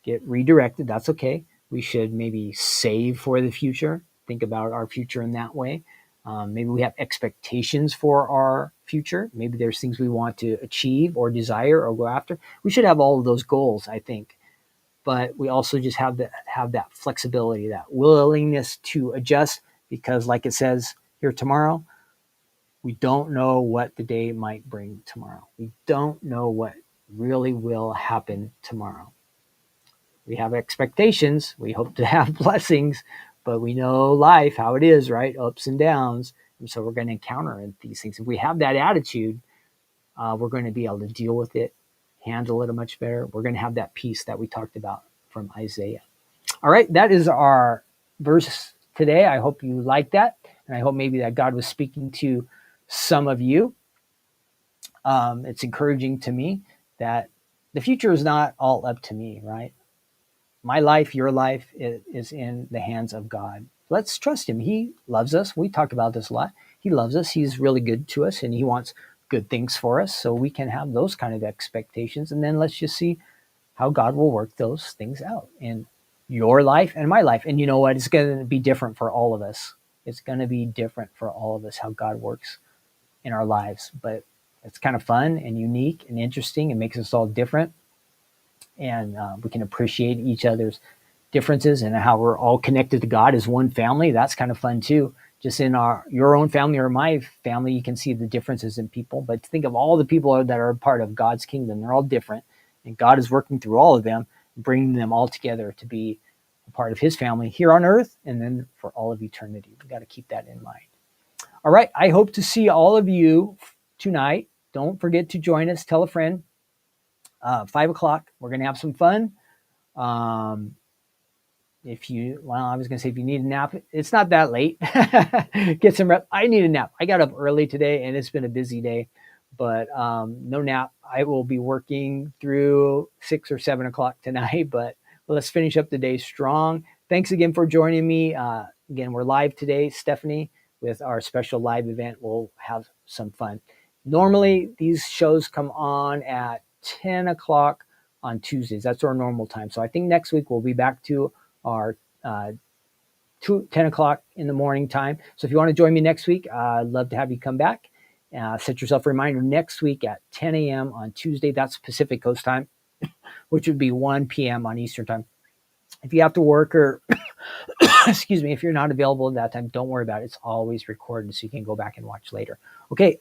get redirected. That's okay. We should maybe save for the future, think about our future in that way. Maybe we have expectations for our future. Maybe there's things we want to achieve or desire or go after. We should have all of those goals, I think. But we also just have that flexibility, that willingness to adjust, because like it says here tomorrow, we don't know what the day might bring tomorrow. We don't know what really will happen tomorrow. We have expectations. We hope to have blessings, but we know life, how it is, right? Ups and downs. And so we're going to encounter these things. If we have that attitude, we're going to be able to deal with it handle it much better. We're going to have that peace that we talked about from Isaiah. All right, that is our verse today. I hope you like that, and I hope maybe that God was speaking to some of you. It's encouraging to me that the future is not all up to me, right? My life, your life is in the hands of God. Let's trust him. He loves us. We talk about this a lot. He loves us. He's really good to us, and he wants good things for us, so we can have those kind of expectations. And then let's just see how God will work those things out in your life and my life. And you know what? It's going to be different for all of us. It's going to be different for all of us how God works in our lives. But it's kind of fun and unique and interesting. It makes us all different. And we can appreciate each other's differences and how we're all connected to God as one family. That's kind of fun too. Just in your own family or my family, you can see the differences in people. But think of all the people that are part of God's kingdom. They're all different. And God is working through all of them, bringing them all together to be a part of his family here on earth and then for all of eternity. We got to keep that in mind. All right. I hope to see all of you tonight. Don't forget to join us. Tell a friend. 5 o'clock. We're going to have some fun. I was going to say if you need a nap, it's not that late. Get some rest. I need a nap. I got up early today and it's been a busy day, but no nap. I will be working through 6 or 7 o'clock tonight, but let's finish up the day strong. Thanks again for joining me. Again, we're live today, Stephanie, with our special live event. We'll have some fun. Normally, these shows come on at 10 o'clock on Tuesdays. That's our normal time. So I think next week we'll be back to our 10 o'clock in the morning time. So if you want to join me next week, I'd love to have you come back. Set yourself a reminder next week at 10 a.m. on Tuesday. That's Pacific Coast time, which would be 1 p.m. on Eastern time. If you have to work or, excuse me, if you're not available at that time, don't worry about it. It's always recorded so you can go back and watch later. Okay,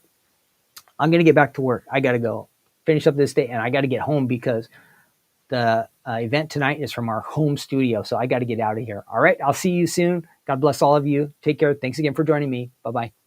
I'm going to get back to work. I got to go finish up this day, and I got to get home because the event tonight is from our home studio. So I got to get out of here. All right. I'll see you soon. God bless all of you. Take care. Thanks again for joining me. Bye-bye.